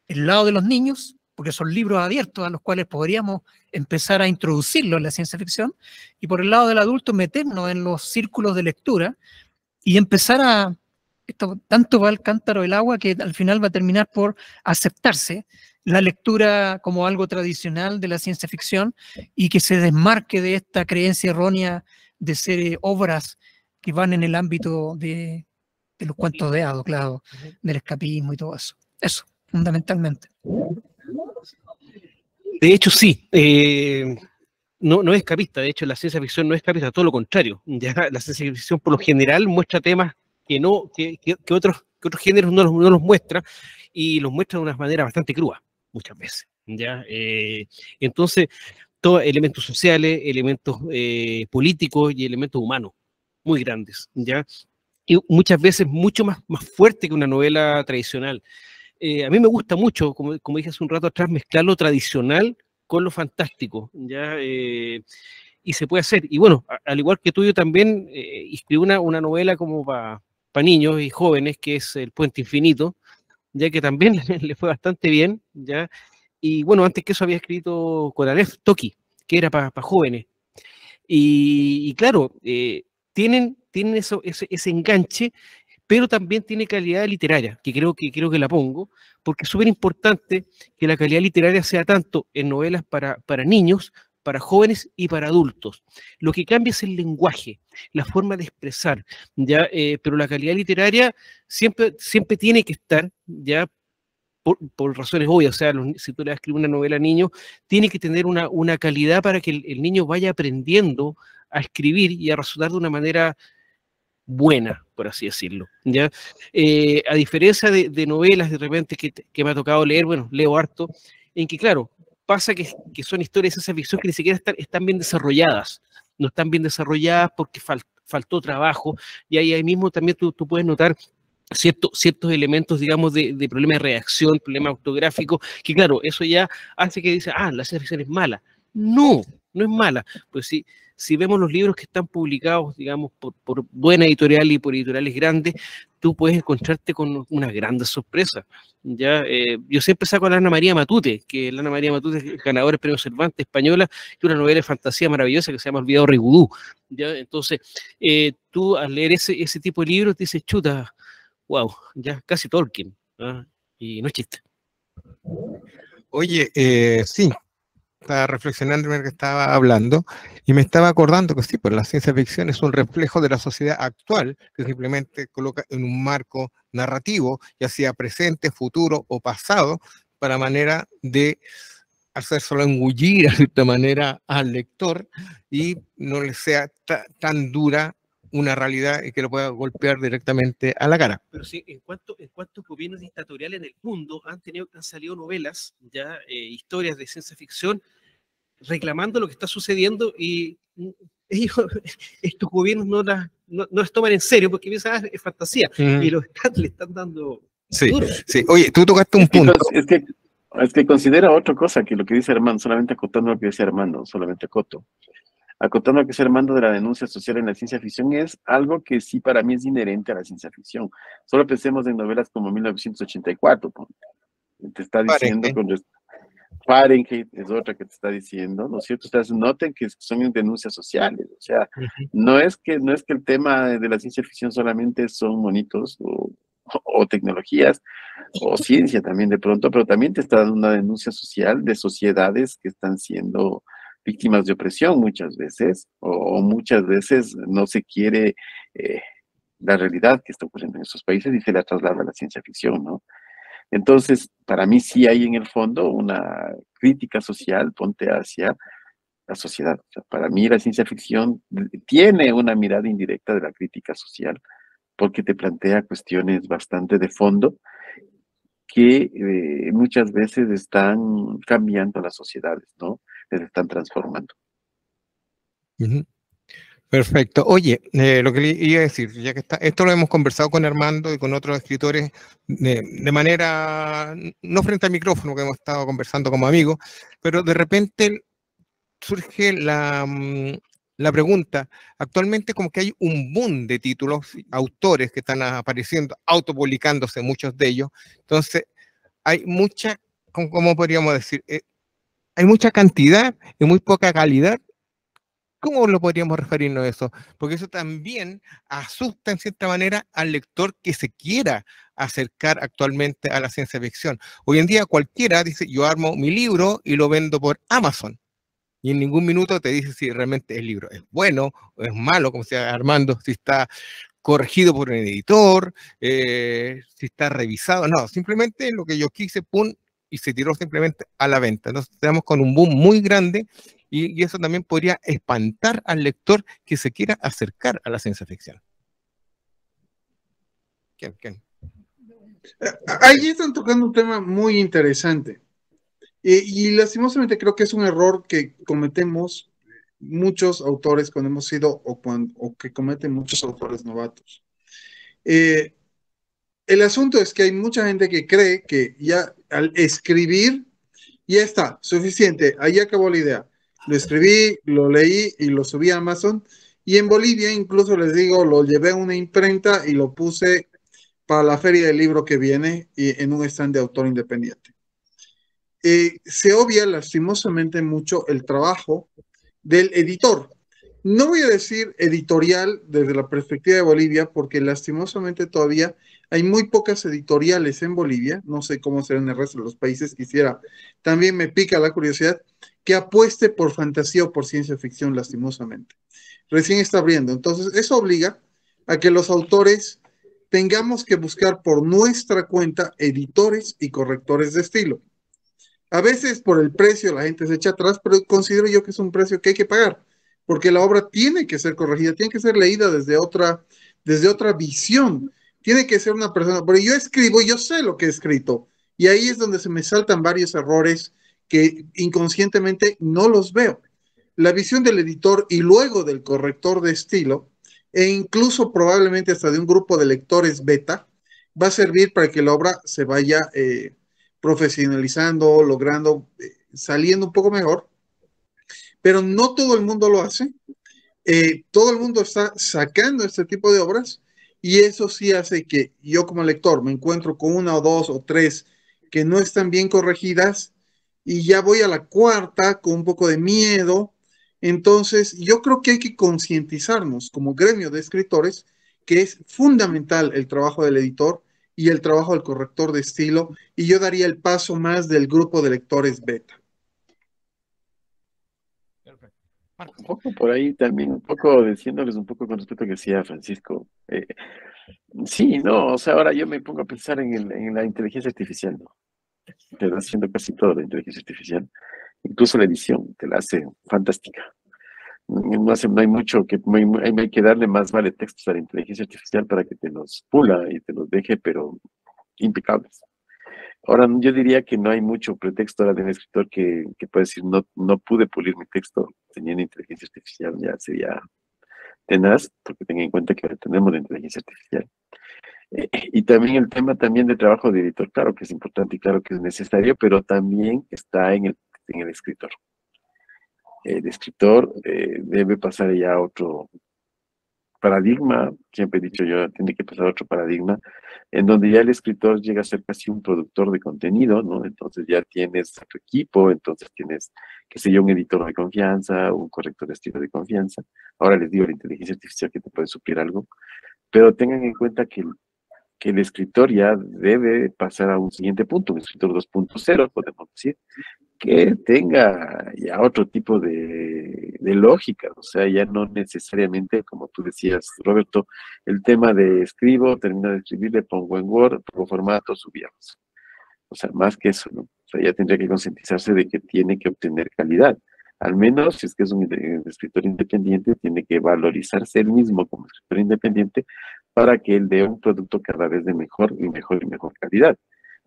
El lado de los niños, porque son libros abiertos a los cuales podríamos empezar a introducirlos en la ciencia ficción, y por el lado del adulto meternos en los círculos de lectura y empezar a... Esto, tanto va al cántaro el agua que al final va a terminar por aceptarse la lectura como algo tradicional de la ciencia ficción, y que se desmarque de esta creencia errónea de ser obras que van en el ámbito de los cuentos de hadas, claro, del escapismo y todo eso. Eso, fundamentalmente. De hecho, sí. No es escapista. De hecho, la ciencia ficción no es escapista, todo lo contrario. Ya la ciencia ficción, por lo general, muestra temas que otros géneros no los muestra, y los muestra de una manera bastante cruda, muchas veces. ¿Ya? Entonces, todos elementos sociales, elementos políticos y elementos humanos muy grandes, ¿ya? Y muchas veces mucho más fuerte que una novela tradicional. A mí me gusta mucho, como dije hace un rato atrás, mezclar lo tradicional con lo fantástico, ¿ya? Y se puede hacer. Y bueno, al igual que tú, yo también escribí una novela como para niños y jóvenes, que es El Puente Infinito, ya que también le fue bastante bien, ¿ya? Y bueno, antes que eso había escrito con Aleph Toki, que era para jóvenes. Y claro, tienen ese enganche, pero también tiene calidad literaria, que creo que la pongo, porque es súper importante que la calidad literaria sea tanto en novelas para niños para jóvenes y para adultos. Lo que cambia es el lenguaje, la forma de expresar, ¿ya? Pero la calidad literaria siempre tiene que estar, ¿ya? Por razones obvias. O sea, si tú le vas a escribir una novela a niños, tiene que tener una calidad para que el niño vaya aprendiendo a escribir y a razonar de una manera buena, por así decirlo, ¿ya? A diferencia de novelas de repente que me ha tocado leer, bueno, leo harto, en que claro, pasa que son historias de ciencia ficción que ni siquiera están bien desarrolladas, no están bien desarrolladas porque faltó trabajo, y ahí mismo también tú puedes notar ciertos elementos, digamos, de problema de redacción, problema ortográfico, que claro, eso ya hace que dice, la ciencia ficción es mala. No es mala. Pues si vemos los libros que están publicados, digamos, por buena editorial y por editoriales grandes, tú puedes encontrarte con una gran sorpresa. ¿Ya? Yo siempre saco a la Ana María Matute, que la Ana María Matute es ganadora del Premio Cervantes española, que es una novela de fantasía maravillosa que se llama Olvidado Rigudú. ¿Ya? Entonces, tú al leer ese tipo de libros dices, chuta, wow, ya casi Tolkien, y no es chiste. Oye, sí, estaba reflexionando mientras que estaba hablando y me estaba acordando que sí, pues la ciencia ficción es un reflejo de la sociedad actual que simplemente coloca en un marco narrativo, ya sea presente, futuro o pasado, para manera de hacérselo engullir de cierta manera al lector y no le sea tan dura una realidad y que lo pueda golpear directamente a la cara. Pero sí, en cuanto a gobiernos dictatoriales en el mundo, han salido novelas, ya historias de ciencia ficción, reclamando lo que está sucediendo, y ellos, estos gobiernos no las toman en serio porque piensan, es fantasía, y le están dando duro. Sí. Oye, tú tocaste un punto. Es que considera otra cosa que lo que dice Armando, solamente acotando lo que dice Armando, solamente acoto. Acotando lo que dice Armando de la denuncia social en la ciencia ficción, es algo que sí para mí es inherente a la ciencia ficción. Solo pensemos en novelas como 1984, te está diciendo Fahrenheit es otra que te está diciendo, ¿no es cierto? Ustedes noten que son denuncias sociales, o sea, no es que el tema de la ciencia ficción solamente son monitos o tecnologías o ciencia también de pronto, pero también te está dando una denuncia social de sociedades que están siendo víctimas de opresión muchas veces, o muchas veces no se quiere la realidad que está ocurriendo en esos países y se la traslada a la ciencia ficción, ¿no? Entonces, para mí sí hay en el fondo una crítica social, ponte hacia la sociedad. O sea, para mí la ciencia ficción tiene una mirada indirecta de la crítica social, porque te plantea cuestiones bastante de fondo que muchas veces están cambiando las sociedades, ¿no? Les están transformando. Perfecto. Oye, lo que le iba a decir, ya que esto lo hemos conversado con Armando y con otros escritores de manera, no frente al micrófono, que hemos estado conversando como amigos, pero de repente surge la pregunta, actualmente como que hay un boom de títulos, autores que están apareciendo, autopublicándose muchos de ellos, entonces hay mucha, ¿cómo podríamos decir? Hay mucha cantidad y muy poca calidad. ¿Cómo lo podríamos referirnos a eso? Porque eso también asusta en cierta manera al lector que se quiera acercar actualmente a la ciencia ficción. Hoy en día cualquiera dice, yo armo mi libro y lo vendo por Amazon. Y en ningún minuto te dice si realmente el libro es bueno o es malo, como decía Armando, si está corregido por un editor, si está revisado. No, simplemente lo que yo quise, pum, y se tiró simplemente a la venta. Entonces estamos con un boom muy grande y eso también podría espantar al lector que se quiera acercar a la ciencia ficción. ¿Quién? Ahí están tocando un tema muy interesante. Y lastimosamente creo que es un error que cometemos muchos autores cuando hemos sido o que cometen muchos autores novatos. El asunto es que hay mucha gente que cree que ya al escribir ya está, suficiente, ahí acabó la idea. Lo escribí, lo leí y lo subí a Amazon. Y en Bolivia incluso les digo, lo llevé a una imprenta y lo puse para la feria del libro que viene y en un stand de autor independiente. Se obvia lastimosamente mucho el trabajo del editor. No voy a decir editorial desde la perspectiva de Bolivia, porque lastimosamente todavía hay muy pocas editoriales en Bolivia. No sé cómo será en el resto de los países. También me pica la curiosidad, que apueste por fantasía o por ciencia ficción, lastimosamente. Recién está abriendo. Entonces, eso obliga a que los autores tengamos que buscar por nuestra cuenta editores y correctores de estilo. A veces por el precio la gente se echa atrás, pero considero yo que es un precio que hay que pagar, porque la obra tiene que ser corregida, tiene que ser leída desde otra visión. Tiene que ser una persona, pero yo escribo, yo sé lo que he escrito, y ahí es donde se me saltan varios errores que inconscientemente no los veo. La visión del editor y luego del corrector de estilo, e incluso probablemente hasta de un grupo de lectores beta, va a servir para que la obra se vaya profesionalizando, logrando, saliendo un poco mejor, pero no todo el mundo lo hace. Todo el mundo está sacando este tipo de obras y eso sí hace que yo como lector me encuentro con una o dos o tres que no están bien corregidas y ya voy a la cuarta con un poco de miedo. Entonces, yo creo que hay que concientizarnos como gremio de escritores que es fundamental el trabajo del editor y el trabajo del corrector de estilo, y yo daría el paso más del grupo de lectores beta. Un poco por ahí también, un poco diciéndoles un poco con respecto a lo que decía Francisco. Sí, no, o sea, ahora yo me pongo a pensar en la inteligencia artificial, ¿no? Te va haciendo casi todo la inteligencia artificial, incluso la edición, te la hace fantástica. No hay mucho que, hay que darle más vale textos a la inteligencia artificial para que te los pula y te los deje, pero impecables. Ahora, yo diría que no hay mucho pretexto ahora de un escritor que puede decir, no pude pulir mi texto teniendo inteligencia artificial, ya sería tenaz, porque tenga en cuenta que ahora tenemos la inteligencia artificial. Y también el tema también de trabajo de editor, claro que es importante y claro que es necesario, pero también está en el escritor. El escritor debe pasar ya a otro paradigma, siempre he dicho yo, tiene que pasar a otro paradigma, en donde ya el escritor llega a ser casi un productor de contenido, ¿no? Entonces ya tienes tu equipo, entonces tienes, qué sé yo, un editor de confianza, un corrector de estilo de confianza. Ahora les digo, la inteligencia artificial que te puede suplir algo, pero tengan en cuenta que el escritor ya debe pasar a un siguiente punto, un escritor 2.0, podemos decir, que tenga ya otro tipo de lógica, o sea, ya no necesariamente, como tú decías, Roberto, el tema de escribo, termino de escribir, le pongo en Word, pongo formato, subíamos. O sea, más que eso, ¿no? O sea, ya tendría que concientizarse de que tiene que obtener calidad. Al menos, si es que es un escritor independiente, tiene que valorizarse él mismo como escritor independiente para que él dé un producto cada vez de mejor y mejor y mejor calidad.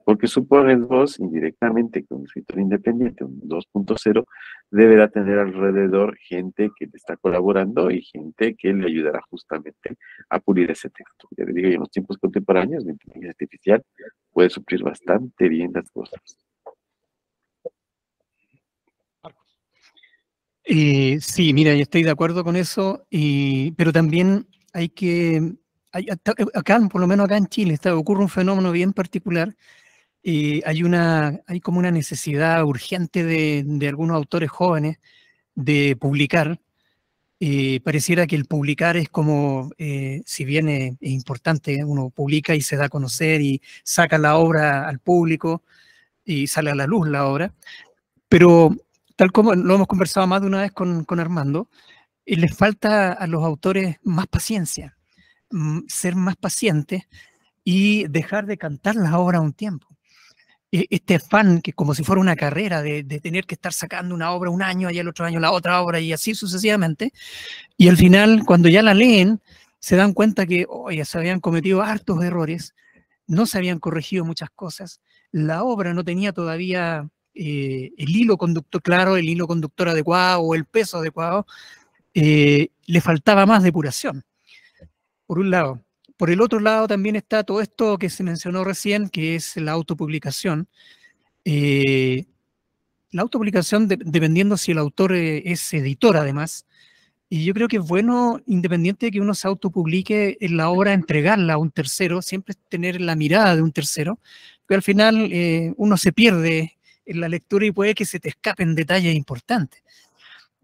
Porque supones vos, indirectamente, que un escritor independiente, un 2.0, deberá tener alrededor gente que le está colaborando y gente que le ayudará justamente a pulir ese texto. Ya le digo, en los tiempos contemporáneos, la inteligencia artificial puede suplir bastante bien las cosas. Sí, mira, yo estoy de acuerdo con eso, pero también acá, por lo menos acá en Chile, ocurre un fenómeno bien particular. Hay como una necesidad urgente de algunos autores jóvenes de publicar. Pareciera que el publicar es como, si bien es importante, uno publica y se da a conocer y saca la obra al público y sale a la luz la obra, pero tal como lo hemos conversado más de una vez con Armando, les falta a los autores más paciencia, ser más pacientes y dejar de cantar las obras un tiempo. Este afán que como si fuera una carrera de tener que estar sacando una obra un año y el otro año la otra obra y así sucesivamente, y al final cuando ya la leen se dan cuenta que ya se habían cometido hartos errores, no se habían corregido muchas cosas, la obra no tenía todavía el hilo conductor claro, el hilo conductor adecuado o el peso adecuado, le faltaba más depuración, por un lado. Por el otro lado también está todo esto que se mencionó recién, que es la autopublicación. La autopublicación, dependiendo si el autor es editor además, y yo creo que es bueno, independiente de que uno se autopublique en la obra, entregarla a un tercero, siempre tener la mirada de un tercero, porque al final uno se pierde en la lectura y puede que se te escapen detalles importantes.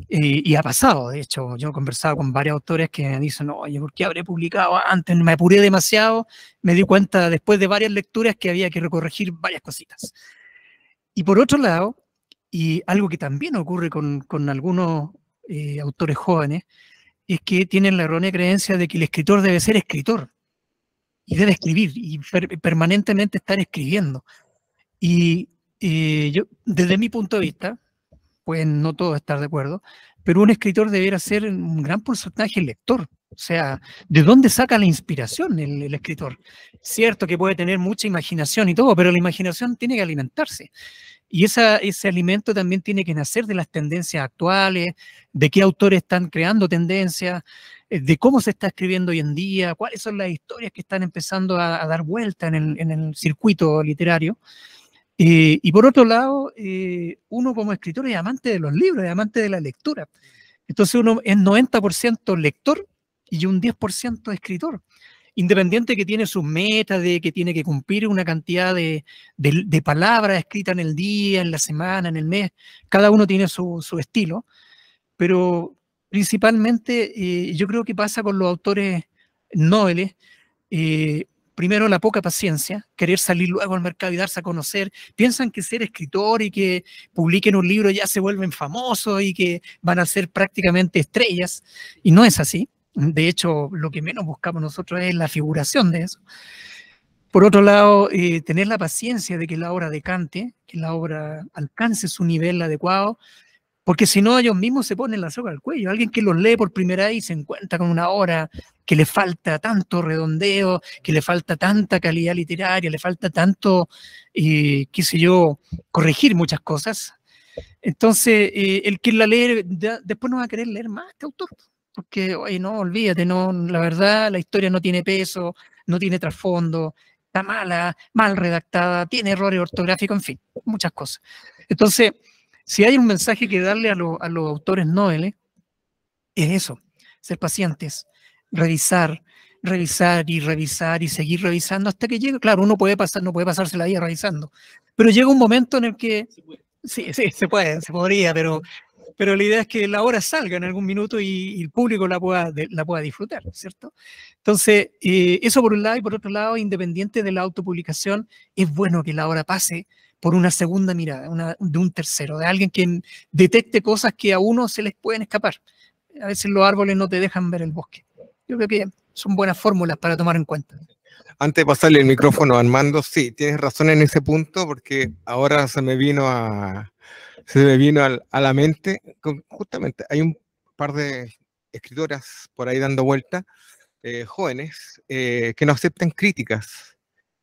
Y ha pasado, de hecho, yo he conversado con varios autores que me dicen, oye, ¿por qué habré publicado antes? Me apuré demasiado, me di cuenta después de varias lecturas que había que recorregir varias cositas. Y por otro lado, Y algo que también ocurre con algunos autores jóvenes es que tienen la errónea creencia de que el escritor debe ser escritor y debe escribir y permanentemente estar escribiendo. Y yo, desde mi punto de vista, pueden no todos estar de acuerdo, pero un escritor debería ser un gran porcentaje lector. O sea, ¿de dónde saca la inspiración el escritor? Cierto que puede tener mucha imaginación y todo, pero la imaginación tiene que alimentarse. Y ese alimento también tiene que nacer de las tendencias actuales, de qué autores están creando tendencias, de cómo se está escribiendo hoy en día, cuáles son las historias que están empezando a dar vuelta en el circuito literario. Y por otro lado, uno como escritor es amante de los libros, es amante de la lectura. Entonces uno es 90% lector y un 10% escritor. Independiente que tiene sus metas, de que tiene que cumplir una cantidad de palabras escritas en el día, en la semana, en el mes, cada uno tiene su estilo, pero principalmente yo creo que pasa con los autores noveles, primero la poca paciencia, querer salir luego al mercado y darse a conocer, piensan que ser escritor y que publiquen un libro ya se vuelven famosos y que van a ser prácticamente estrellas, y no es así. De hecho, lo que menos buscamos nosotros es la figuración de eso. Por otro lado, tener la paciencia de que la obra decante, que la obra alcance su nivel adecuado, porque si no, ellos mismos se ponen la soga al cuello. Alguien que los lee por primera vez y se encuentra con una obra que le falta tanto redondeo, que le falta tanta calidad literaria, le falta tanto, qué sé yo, corregir muchas cosas. Entonces, el que la lee, después no va a querer leer más a este autor. Porque, oye, no, olvídate, no, la verdad, la historia no tiene peso, no tiene trasfondo, está mala, mal redactada, tiene errores ortográficos, en fin, muchas cosas. Entonces, si hay un mensaje que darle a los autores noveles, es eso, ser pacientes, revisar y revisar y seguir revisando hasta que llegue. Claro, uno puede pasar, no puede pasarse la vida revisando, pero llega un momento en el que, sí, se podría, pero la idea es que la obra salga en algún minuto y el público la pueda disfrutar, ¿cierto? Entonces, eso por un lado, y por otro lado, independiente de la autopublicación, es bueno que la obra pase por una segunda mirada, de un tercero, de alguien que detecte cosas que a uno se les pueden escapar. A veces los árboles no te dejan ver el bosque. Yo creo que son buenas fórmulas para tomar en cuenta. Antes de pasarle el micrófono a Armando, sí, tienes razón en ese punto, porque ahora se me vino a la mente, justamente hay un par de escritoras por ahí dando vuelta, jóvenes, que no aceptan críticas,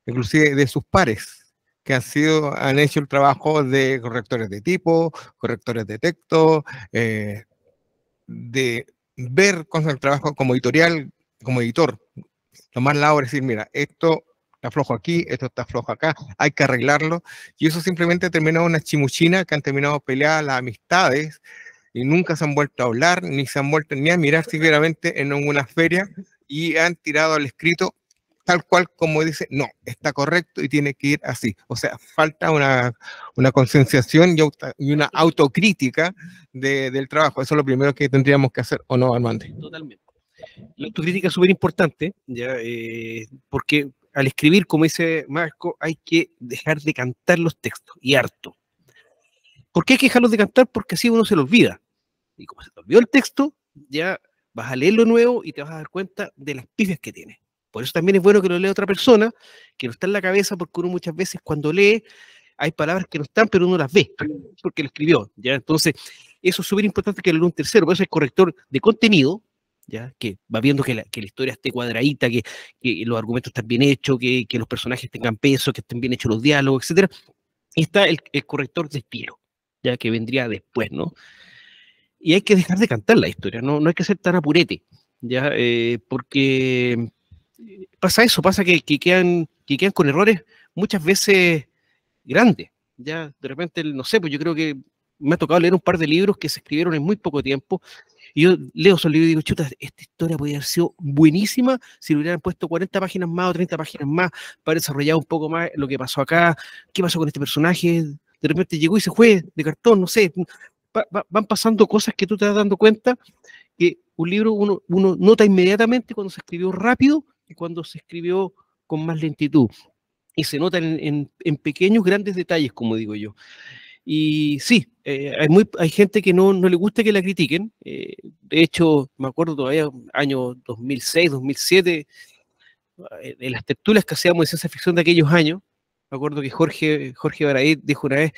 inclusive de sus pares, que han hecho el trabajo de correctores de tipo, correctores de texto, de ver con el trabajo como editorial, como editor, tomar la obra y decir, mira, esto está flojo aquí, esto está flojo acá, hay que arreglarlo, y eso simplemente ha terminado una chimuchina que han terminado peleadas las amistades y nunca se han vuelto a hablar, ni se han vuelto ni a mirar siquiera en una feria, y han tirado al escrito tal cual como dice, no, está correcto y tiene que ir así. O sea, falta una concienciación y una autocrítica del trabajo. Eso es lo primero que tendríamos que hacer, ¿o no, Armando? Totalmente. La autocrítica es súper importante, ¿ya? Porque al escribir, como dice Marco, hay que dejar de cantar los textos, y harto. ¿Por qué hay que dejarlos de cantar? Porque así uno se lo olvida. Y como se te olvidó el texto, ya vas a leerlo nuevo y te vas a dar cuenta de las pifias que tiene. Por eso también es bueno que lo lea otra persona, que no está en la cabeza, porque uno muchas veces cuando lee hay palabras que no están, pero uno las ve, porque lo escribió, ¿ya? Entonces, eso es súper importante que lo lea un tercero, por eso es corrector de contenido, ¿ya? Que va viendo que la historia esté cuadradita, que los argumentos estén bien hechos, que los personajes tengan peso, que estén bien hechos los diálogos, etc. Y está el corrector de estilo, ya que vendría después, ¿no? Y hay que dejar de cantar la historia, no hay que ser tan apurete, ¿ya? Porque pasa eso, pasa que quedan con errores muchas veces grandes, ya de repente, no sé, pues yo creo que me ha tocado leer un par de libros que se escribieron en muy poco tiempo, y yo leo esos libros y digo, chuta, esta historia podría haber sido buenísima si le hubieran puesto 40 páginas más o 30 páginas más para desarrollar un poco más lo que pasó acá, qué pasó con este personaje, de repente llegó y se fue de cartón, no sé, van pasando cosas que tú te vas dando cuenta que un libro uno nota inmediatamente cuando se escribió rápido y cuando se escribió con más lentitud. Y se notan en pequeños, grandes detalles, como digo yo. Y sí, hay gente que no le gusta que la critiquen. De hecho, me acuerdo todavía, año 2006, 2007, de las tertulias que hacíamos de ciencia ficción de aquellos años, me acuerdo que Jorge Baradit dijo una vez,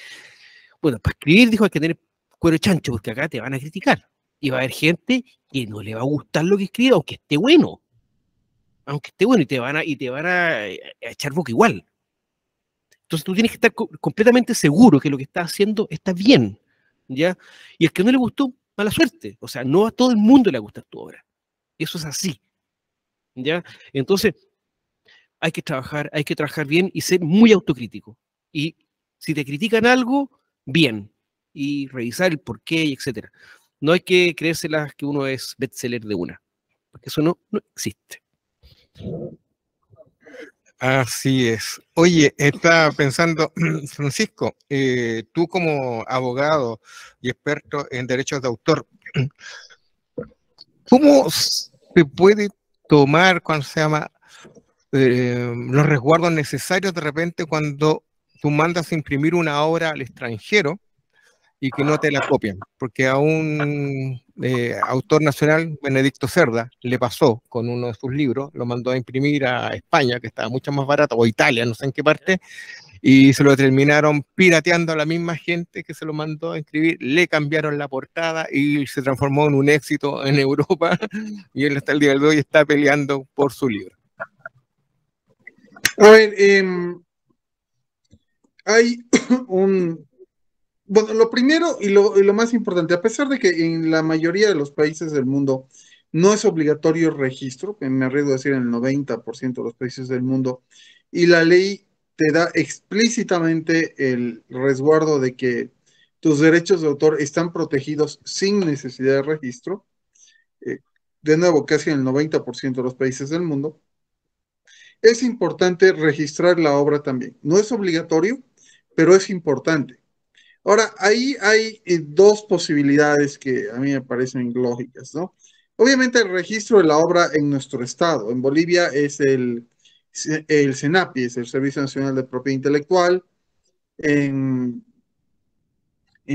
bueno, para escribir, dijo, hay que tener cuero chancho, porque acá te van a criticar. Y va a haber gente que no le va a gustar lo que escribe, aunque esté bueno. Aunque esté bueno, y te van a echar boca igual. Entonces tú tienes que estar completamente seguro que lo que estás haciendo está bien, ¿ya? Y el que no le gustó, mala suerte. O sea, no a todo el mundo le gusta tu obra. Eso es así, ¿ya? Entonces, hay que trabajar bien y ser muy autocrítico. Y si te critican algo, bien. Y revisar el porqué, y etcétera. No hay que creérselas que uno es bestseller de una, porque eso no existe. Así es. Oye, estaba pensando, Francisco, tú como abogado y experto en derechos de autor, ¿cómo se puede tomar, cuando se llama, los resguardos necesarios de repente cuando tú mandas a imprimir una obra al extranjero y que no te la copian? Porque a un autor nacional, Benedicto Cerda, le pasó con uno de sus libros, lo mandó a imprimir a España, que estaba mucho más barato, o Italia, no sé en qué parte, y se lo terminaron pirateando a la misma gente que se lo mandó a escribir, le cambiaron la portada y se transformó en un éxito en Europa, y él hasta el día de hoy está peleando por su libro. A ver, hay un... Bueno, lo primero y lo más importante, a pesar de que en la mayoría de los países del mundo no es obligatorio el registro, me arriesgo a decir en el 90% de los países del mundo, y la ley te da explícitamente el resguardo de que tus derechos de autor están protegidos sin necesidad de registro, de nuevo, casi en el 90% de los países del mundo, es importante registrar la obra también. No es obligatorio, pero es importante. Ahora, ahí hay dos posibilidades que a mí me parecen lógicas, ¿no? Obviamente el registro de la obra en nuestro estado. En Bolivia es el SENAPI, es el Servicio Nacional de Propiedad Intelectual. En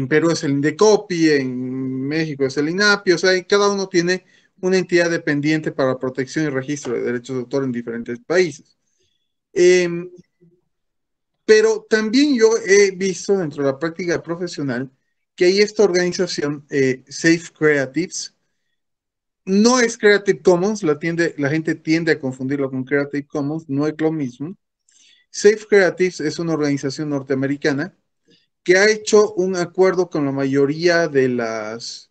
Perú es el INDECOPI, en México es el INAPI, o sea, cada uno tiene una entidad dependiente para la protección y registro de derechos de autor en diferentes países. Pero también yo he visto dentro de la práctica profesional que hay esta organización, Safe Creatives. No es Creative Commons, la gente tiende a confundirlo con Creative Commons, no es lo mismo. Safe Creatives es una organización norteamericana que ha hecho un acuerdo con la mayoría de las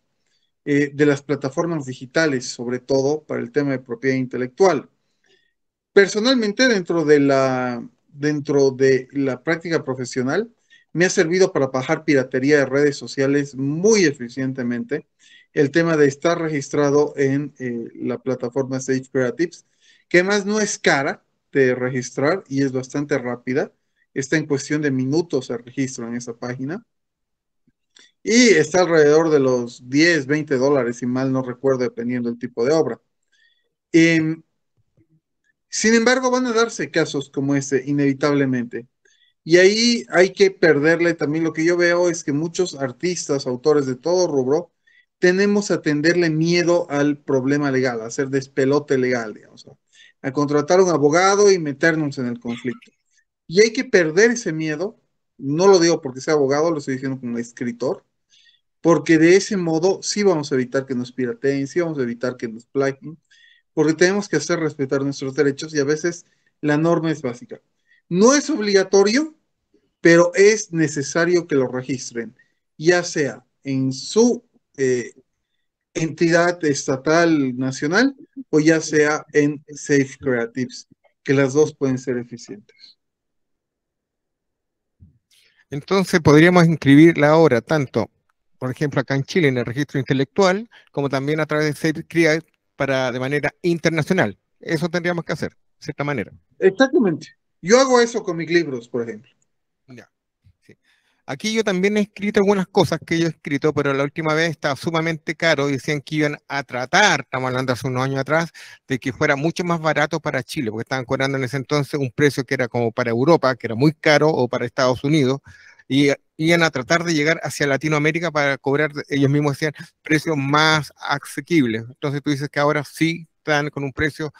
plataformas digitales, sobre todo para el tema de propiedad intelectual. Personalmente, dentro de la práctica profesional, me ha servido para bajar piratería de redes sociales muy eficientemente. El tema de estar registrado en la plataforma Safe Creatives, que además no es cara de registrar y es bastante rápida. Está en cuestión de minutos el registro en esa página. Y está alrededor de los 10, 20 dólares, si mal no recuerdo, dependiendo del tipo de obra. Sin embargo, van a darse casos como este, inevitablemente. Y ahí hay que perderle también. Lo que yo veo es que muchos artistas, autores de todo rubro, tenemos a tenderle miedo al problema legal, a hacer despelote legal, digamos, a contratar a un abogado y meternos en el conflicto. Y hay que perder ese miedo. No lo digo porque sea abogado, lo estoy diciendo como escritor, porque de ese modo sí vamos a evitar que nos pirateen, sí vamos a evitar que nos plagien, porque tenemos que hacer respetar nuestros derechos y a veces la norma es básica. No es obligatorio, pero es necesario que lo registren, ya sea en su entidad estatal nacional o ya sea en Safe Creatives, que las dos pueden ser eficientes. Entonces podríamos inscribir la obra tanto, por ejemplo, acá en Chile en el registro intelectual, como también a través de Safe Creatives de manera internacional. Eso tendríamos que hacer, de cierta manera. Exactamente. Yo hago eso con mis libros, por ejemplo. Ya, sí. Aquí yo también he escrito algunas cosas que yo he escrito, pero la última vez estaba sumamente caro y decían que iban a tratar, estamos hablando hace unos años atrás, de que fuera mucho más barato para Chile, porque estaban cobrando en ese entonces un precio que era como para Europa, que era muy caro, o para Estados Unidos, y iban a tratar de llegar hacia Latinoamérica para cobrar, ellos mismos decían, precios más asequibles. Entonces tú dices que ahora sí están con un precio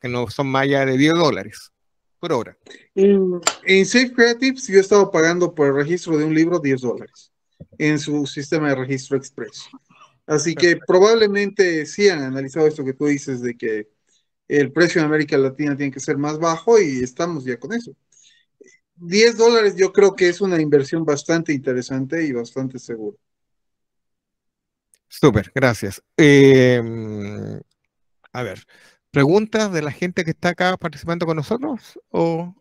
que no son más allá de $10 por hora. En Safe Creatives yo he estado pagando por el registro de un libro $10 en su sistema de registro express. Así que probablemente sí han analizado esto que tú dices de que el precio en América Latina tiene que ser más bajo y estamos ya con eso. $10 yo creo que es una inversión bastante interesante y bastante segura. Súper, gracias. A ver, ¿preguntas de la gente que está acá participando con nosotros? O...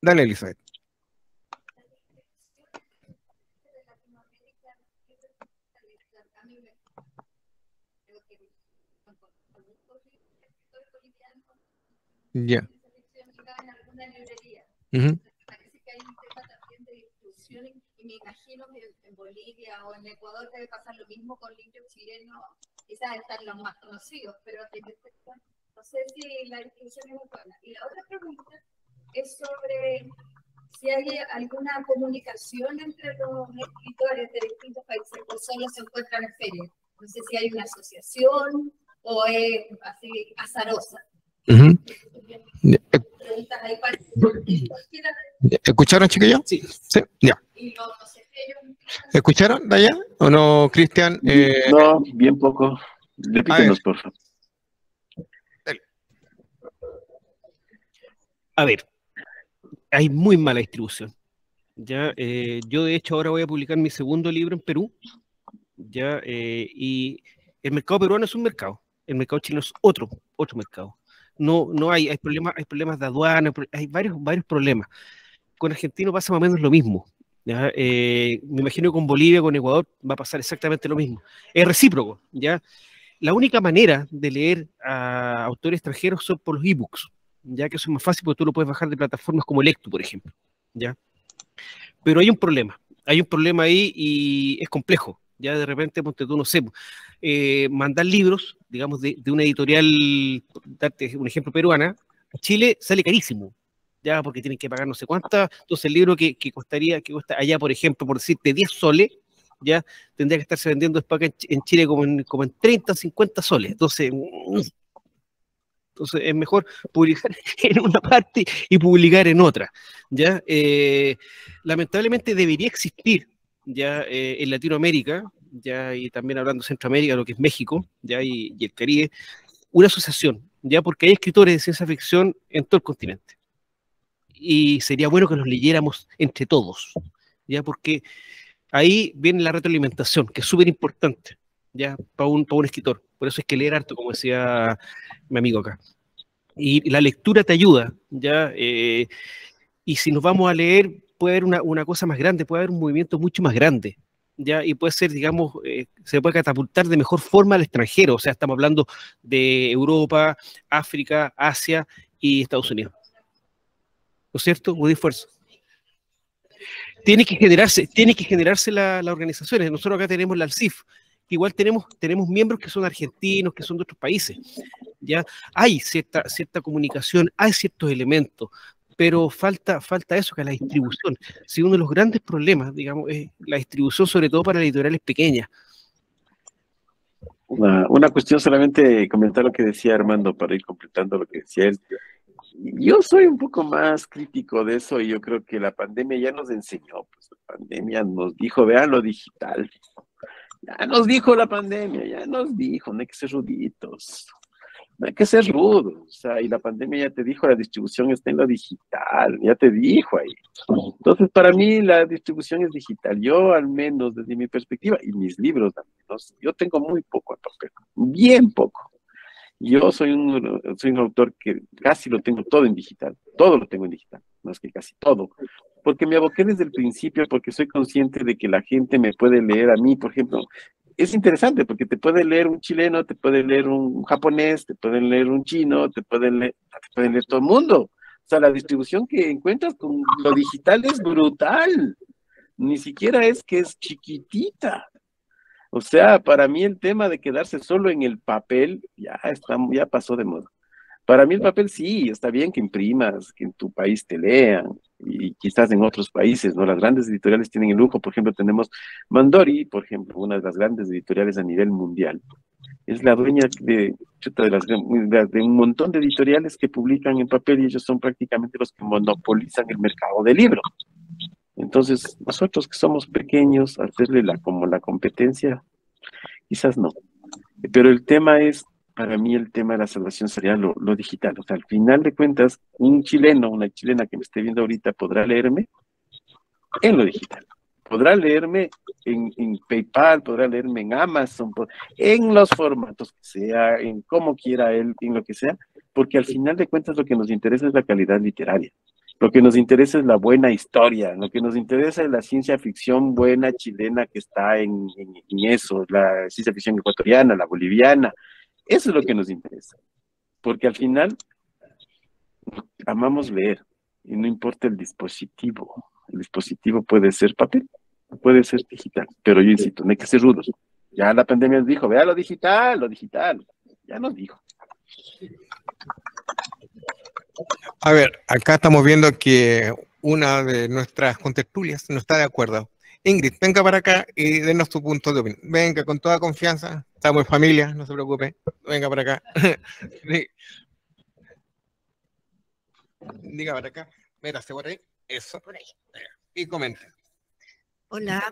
Dale, Elizabeth. Ya. Ujú. Parece que hay un tema también de distribución y me imagino que en Bolivia o en Ecuador debe pasar lo mismo con libros chilenos, quizás están los más conocidos, pero no sé si la distribución es muy buena. Y la otra pregunta es sobre si hay alguna comunicación entre los escritores de distintos países o solo se encuentran en ferias. No sé si hay una asociación o es así azarosa. Ujú. Preguntas ahí para ¿Escucharon, chiquillos? Sí. Sí, ya. y no sé ellos. ¿Escucharon de allá o no, Cristian? No, bien poco. Repítenos, por favor. A ver, hay muy mala distribución. Ya, yo de hecho ahora voy a publicar mi segundo libro en Perú. Ya, y el mercado peruano es un mercado, el mercado chileno es otro mercado. No hay problemas de aduana, hay varios problemas. Con Argentina pasa más o menos lo mismo. ¿Ya? Me imagino que con Bolivia, con Ecuador va a pasar exactamente lo mismo. Es recíproco, ¿ya? La única manera de leer a autores extranjeros son por los ebooks, ya que eso es más fácil porque tú lo puedes bajar de plataformas como Lectu, por ejemplo, ¿ya? Pero hay un problema ahí y es complejo. Ya de repente, ponte tú, no sé, mandar libros, digamos, de una editorial, darte un ejemplo, peruana, a Chile sale carísimo, ya porque tienen que pagar no sé cuántas. Entonces el libro que cuesta allá, por ejemplo, por decirte 10 soles, ya tendría que estarse vendiendo después acá en Chile como en 30, 50 soles. Entonces es mejor publicar en una parte y publicar en otra, ¿ya? Lamentablemente debería existir ya en Latinoamérica, ya y también hablando de Centroamérica, lo que es México, ya y el Caribe, una asociación, ya porque hay escritores de ciencia ficción en todo el continente. Y sería bueno que los leyéramos entre todos, ya porque ahí viene la retroalimentación, que es súper importante, ya para un escritor. Por eso es que leer harto, como decía mi amigo acá. Y la lectura te ayuda, ¿ya? Y si nos vamos a leer, puede haber una cosa más grande, puede haber un movimiento mucho más grande, ¿ya? Y puede ser, digamos, se puede catapultar de mejor forma al extranjero, o sea, estamos hablando de Europa, África, Asia y Estados Unidos. ¿No es cierto? Muy esfuerzo. Tiene que generarse las organizaciones. Nosotros acá tenemos la ALCIF, que igual tenemos miembros que son argentinos, que son de otros países. Ya hay cierta comunicación, hay ciertos elementos, pero falta eso, que es la distribución. Si uno de los grandes problemas, digamos, es la distribución, sobre todo para editoriales pequeñas. Una cuestión, solamente comentar lo que decía Armando para ir completando lo que decía él. Yo soy un poco más crítico de eso y yo creo que la pandemia ya nos enseñó, pues la pandemia nos dijo, vean lo digital. Ya nos dijo la pandemia, ya nos dijo, no hay que ser ruditos, no hay que ser rudos. O sea, y la pandemia ya te dijo, la distribución está en lo digital, ya te dijo ahí. Entonces, para mí la distribución es digital. Yo, al menos desde mi perspectiva, y mis libros también, ¿no? Yo tengo muy poco en papel, bien poco. Yo soy un autor que casi lo tengo todo en digital, todo lo tengo en digital, más que casi todo, porque me aboqué desde el principio, porque soy consciente de que la gente me puede leer a mí, por ejemplo. Es interesante porque te puede leer un chileno, te puede leer un japonés, te pueden leer un chino, te pueden leer todo el mundo. O sea, la distribución que encuentras con lo digital es brutal, ni siquiera es que es chiquitita. O sea, para mí el tema de quedarse solo en el papel ya pasó de moda. Para mí el papel sí, está bien que imprimas, que en tu país te lean, y quizás en otros países, ¿no? Las grandes editoriales tienen el lujo, por ejemplo, tenemos Mandori, por ejemplo, una de las grandes editoriales a nivel mundial. Es la dueña de, chuta, de un montón de editoriales que publican en papel y ellos son prácticamente los que monopolizan el mercado del libro. Entonces, nosotros que somos pequeños, hacerle como la competencia, quizás no. Pero el tema es, para mí el tema de la salvación sería lo digital. O sea, al final de cuentas, un chileno, una chilena que me esté viendo ahorita podrá leerme en lo digital. Podrá leerme en PayPal, podrá leerme en Amazon, en los formatos que sea, en como quiera él, en lo que sea, porque al final de cuentas lo que nos interesa es la calidad literaria. Lo que nos interesa es la buena historia, lo que nos interesa es la ciencia ficción buena chilena que está en eso, la ciencia ficción ecuatoriana, la boliviana, eso es lo que nos interesa, porque al final amamos leer y no importa el dispositivo puede ser papel, puede ser digital, pero yo insisto, no hay que ser rudos. Ya la pandemia nos dijo, vea lo digital, ya nos dijo. A ver, acá estamos viendo que una de nuestras contertulias no está de acuerdo. Ingrid, venga para acá y denos tu punto de opinión. Venga, con toda confianza. Estamos en familia, no se preocupe. Venga para acá. Diga para acá. Mírase por ahí. Eso. Por ahí. Y comente. Hola.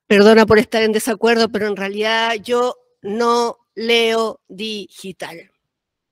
Perdona por estar en desacuerdo, pero en realidad yo no leo digital.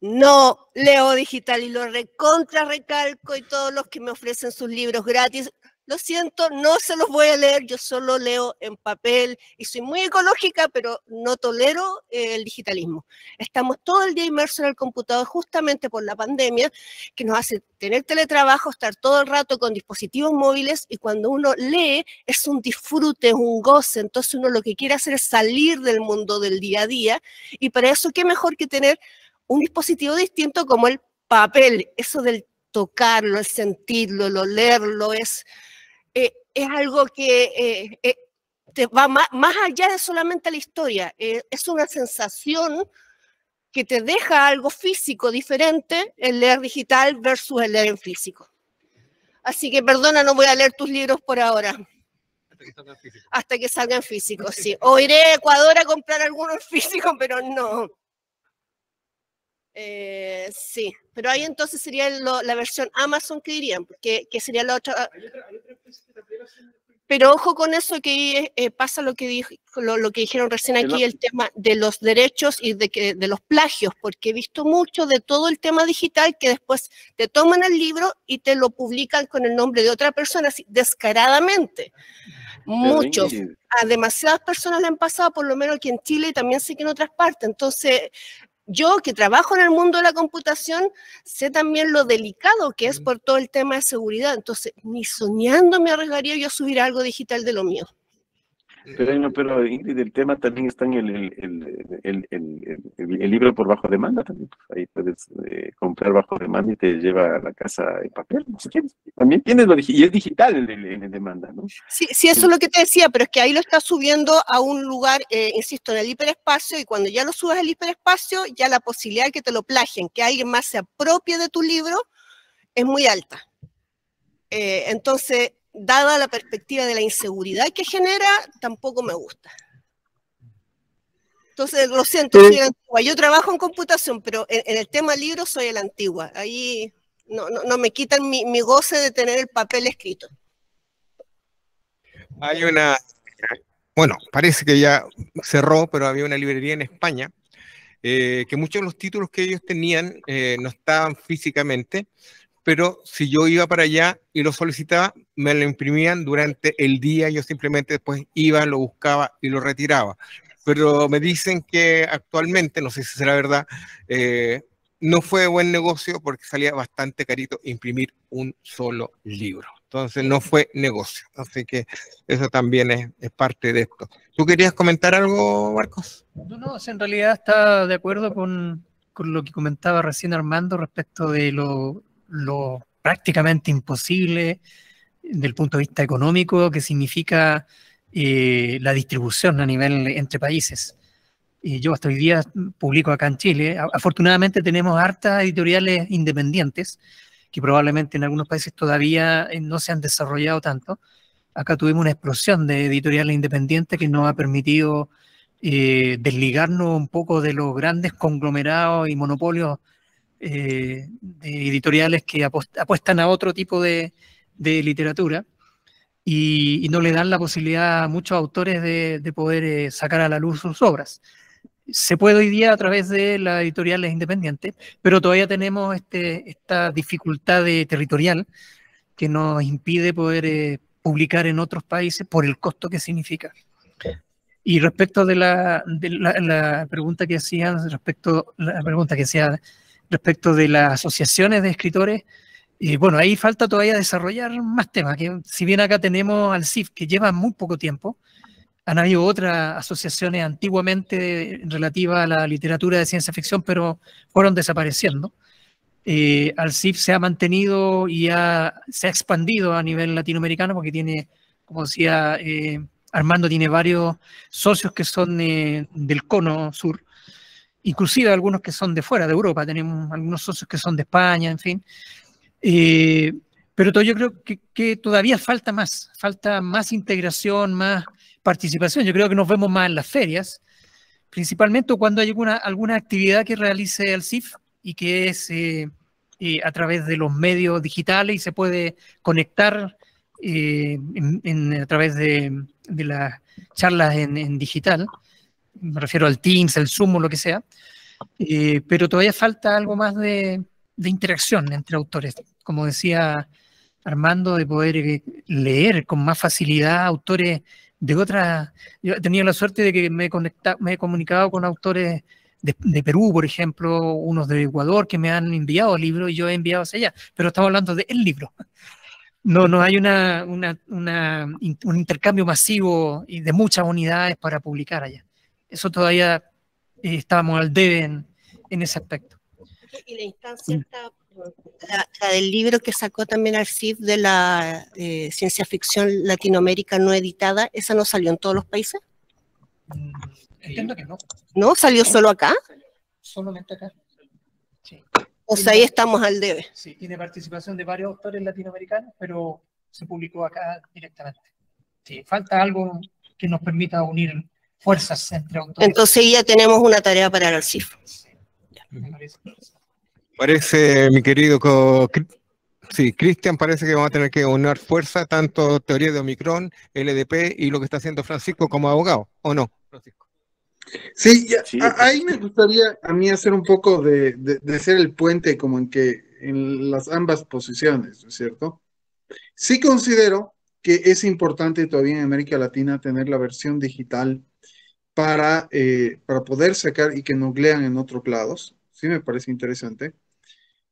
No leo digital y lo recontra recalco, y todos los que me ofrecen sus libros gratis, lo siento, no se los voy a leer, yo solo leo en papel y soy muy ecológica, pero no tolero el digitalismo. Estamos todo el día inmersos en el computador justamente por la pandemia, que nos hace tener teletrabajo, estar todo el rato con dispositivos móviles, y cuando uno lee es un disfrute, es un goce. Entonces uno lo que quiere hacer es salir del mundo del día a día, y para eso qué mejor que tener un dispositivo distinto como el papel. Eso del tocarlo, el sentirlo, el olerlo, es algo que te va más allá de solamente la historia. Es una sensación que te deja algo físico diferente el leer digital versus el leer en físico. Así que perdona, no voy a leer tus libros por ahora. Hasta que salgan físicos, sí. O iré a Ecuador a comprar algunos físicos, pero no. Sí, pero ahí entonces sería la versión Amazon que dirían, que sería la otra. Pero ojo con eso, que pasa lo que dijeron recién aquí, el tema de los derechos y de los plagios, porque he visto mucho de todo el tema digital que después te toman el libro y te lo publican con el nombre de otra persona, así, descaradamente. Muchos, a demasiadas personas le han pasado, por lo menos aquí en Chile y también sé que en otras partes. Entonces, yo que trabajo en el mundo de la computación, sé también lo delicado que es por todo el tema de seguridad. Entonces, ni soñando me arriesgaría yo a subir algo digital de lo mío. Pero Ingrid, el tema también está en el libro por bajo demanda también. Ahí puedes comprar bajo demanda y te lleva a la casa en papel, si quieres. También tienes y es digital el demanda, ¿no? Sí, eso es lo que te decía, pero es que ahí lo estás subiendo a un lugar, insisto, en el hiperespacio, y cuando ya lo subes al hiperespacio, ya la posibilidad de que te lo plagien, que alguien más se apropie de tu libro, es muy alta. Entonces, dada la perspectiva de la inseguridad que genera, tampoco me gusta. Entonces, lo siento, soy la antigua. Yo trabajo en computación, pero en el tema libro soy la antigua. Ahí no me quitan mi goce de tener el papel escrito. Hay una, bueno, parece que ya cerró, pero había una librería en España, que muchos de los títulos que ellos tenían no estaban físicamente, pero si yo iba para allá y lo solicitaba, me lo imprimían durante el día, yo simplemente después iba, lo buscaba y lo retiraba. Pero me dicen que actualmente, no sé si será verdad, no fue buen negocio porque salía bastante carito imprimir un solo libro. Entonces no fue negocio. Así que eso también es parte de esto. ¿Tú querías comentar algo, Marcos? No, en realidad está de acuerdo con lo que comentaba recién Armando respecto de lo prácticamente imposible del punto de vista económico que significa la distribución a nivel entre países. y yo hasta hoy día publico acá en Chile. Afortunadamente tenemos hartas editoriales independientes, que probablemente en algunos países todavía no se han desarrollado tanto. Acá tuvimos una explosión de editoriales independientes que nos ha permitido desligarnos un poco de los grandes conglomerados y monopolios de editoriales que apuestan a otro tipo de literatura y no le dan la posibilidad a muchos autores de poder sacar a la luz sus obras. Se puede hoy día a través de las editoriales independientes, pero todavía tenemos esta dificultad territorial que nos impide poder publicar en otros países por el costo que significa. Y respecto de la pregunta que hacían, respecto de las asociaciones de escritores, bueno, ahí falta todavía desarrollar más temas, que si bien acá tenemos al CIF, que lleva muy poco tiempo, han habido otras asociaciones antiguamente relativas a la literatura de ciencia ficción, pero fueron desapareciendo. Al CIF se ha mantenido y se ha expandido a nivel latinoamericano, porque tiene, como decía Armando, tiene varios socios que son del cono sur, inclusive algunos que son de fuera, de Europa. Tenemos algunos socios que son de España, en fin. Pero yo creo que todavía falta más integración, más participación. Yo creo que nos vemos más en las ferias, principalmente cuando hay alguna actividad que realice el CIF y que es a través de los medios digitales y se puede conectar a través de las charlas en digital. Me refiero al Teams, el Zoom o lo que sea. Pero todavía falta algo más de interacción entre autores. Como decía Armando, de poder leer con más facilidad autores de otras. Yo he tenido la suerte de que me he comunicado con autores de Perú, por ejemplo, unos de Ecuador que me han enviado libros y yo he enviado hacia allá, pero estamos hablando del libro. No hay un intercambio masivo y de muchas unidades para publicar allá. Eso todavía estábamos al debe en ese aspecto. Y la instancia la del libro que sacó también al CIF de la ciencia ficción Latinoamérica no editada, ¿esa no salió en todos los países? Entiendo que no. ¿No? ¿Salió solo acá? Solamente acá. Sí. O sea, ahí estamos al debe. Sí, tiene participación de varios autores latinoamericanos, pero se publicó acá directamente. Sí, falta algo que nos permita unir fuerzas entre autores. Entonces ya tenemos una tarea para el CIF. Parece, mi querido Cristian, parece que vamos a tener que unir fuerza, tanto teoría de Omicron, LDP y lo que está haciendo Francisco como abogado, ¿o no, Francisco? Sí, ahí me gustaría a mí hacer un poco de ser el puente como en las ambas posiciones, ¿no es cierto? Sí considero que es importante todavía en América Latina tener la versión digital para poder sacar y que nos lean en otros lados. Sí me parece interesante.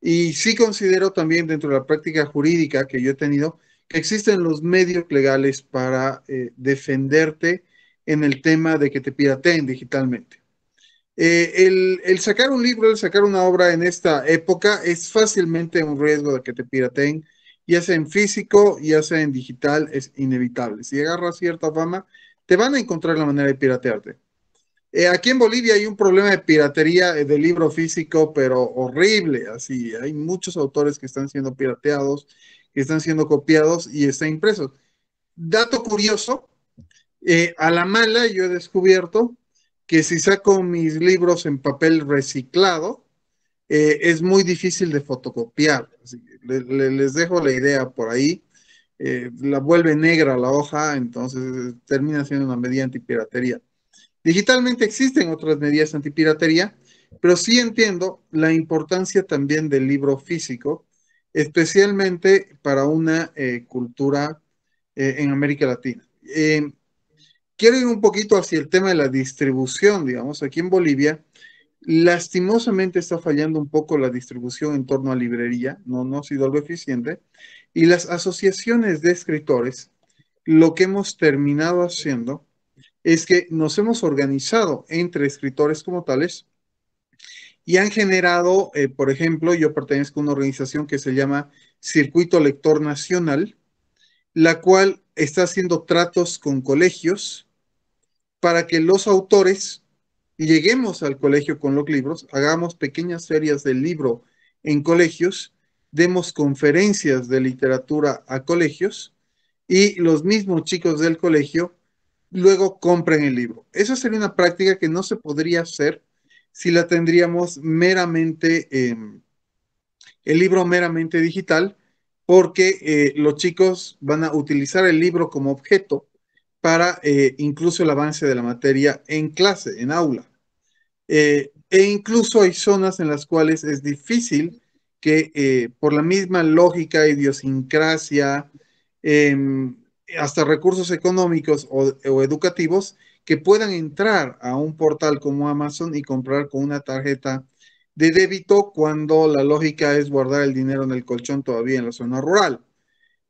Y sí considero también dentro de la práctica jurídica que yo he tenido que existen los medios legales para defenderte en el tema de que te pirateen digitalmente. El sacar un libro, el sacar una obra en esta época es fácilmente un riesgo de que te pirateen, ya sea en físico, ya sea en digital, es inevitable. Si agarras cierta fama, te van a encontrar la manera de piratearte. Aquí en Bolivia hay un problema de piratería de libro físico, pero horrible, así. Hay muchos autores que están siendo pirateados, que están siendo copiados y están impresos. Dato curioso, a la mala yo he descubierto que si saco mis libros en papel reciclado, es muy difícil de fotocopiar. Así que les dejo la idea por ahí. La vuelve negra la hoja, entonces termina siendo una medida antipiratería. Digitalmente existen otras medidas antipiratería, pero sí entiendo la importancia también del libro físico, especialmente para una cultura en América Latina. Quiero ir un poquito hacia el tema de la distribución, digamos. Aquí en Bolivia, lastimosamente está fallando un poco la distribución en torno a librería, no ha sido algo eficiente, y las asociaciones de escritores, lo que hemos terminado haciendo es que nos hemos organizado entre escritores como tales y han generado, por ejemplo, yo pertenezco a una organización que se llama Circuito Lector Nacional, la cual está haciendo tratos con colegios para que los autores lleguemos al colegio con los libros, hagamos pequeñas ferias del libro en colegios, demos conferencias de literatura a colegios y los mismos chicos del colegio luego compren el libro. Esa sería una práctica que no se podría hacer si la tendríamos meramente, el libro meramente digital, porque los chicos van a utilizar el libro como objeto para incluso el avance de la materia en clase, en aula. E incluso hay zonas en las cuales es difícil que por la misma lógica, idiosincrasia, hasta recursos económicos o educativos, que puedan entrar a un portal como Amazon y comprar con una tarjeta de débito cuando la lógica es guardar el dinero en el colchón todavía en la zona rural.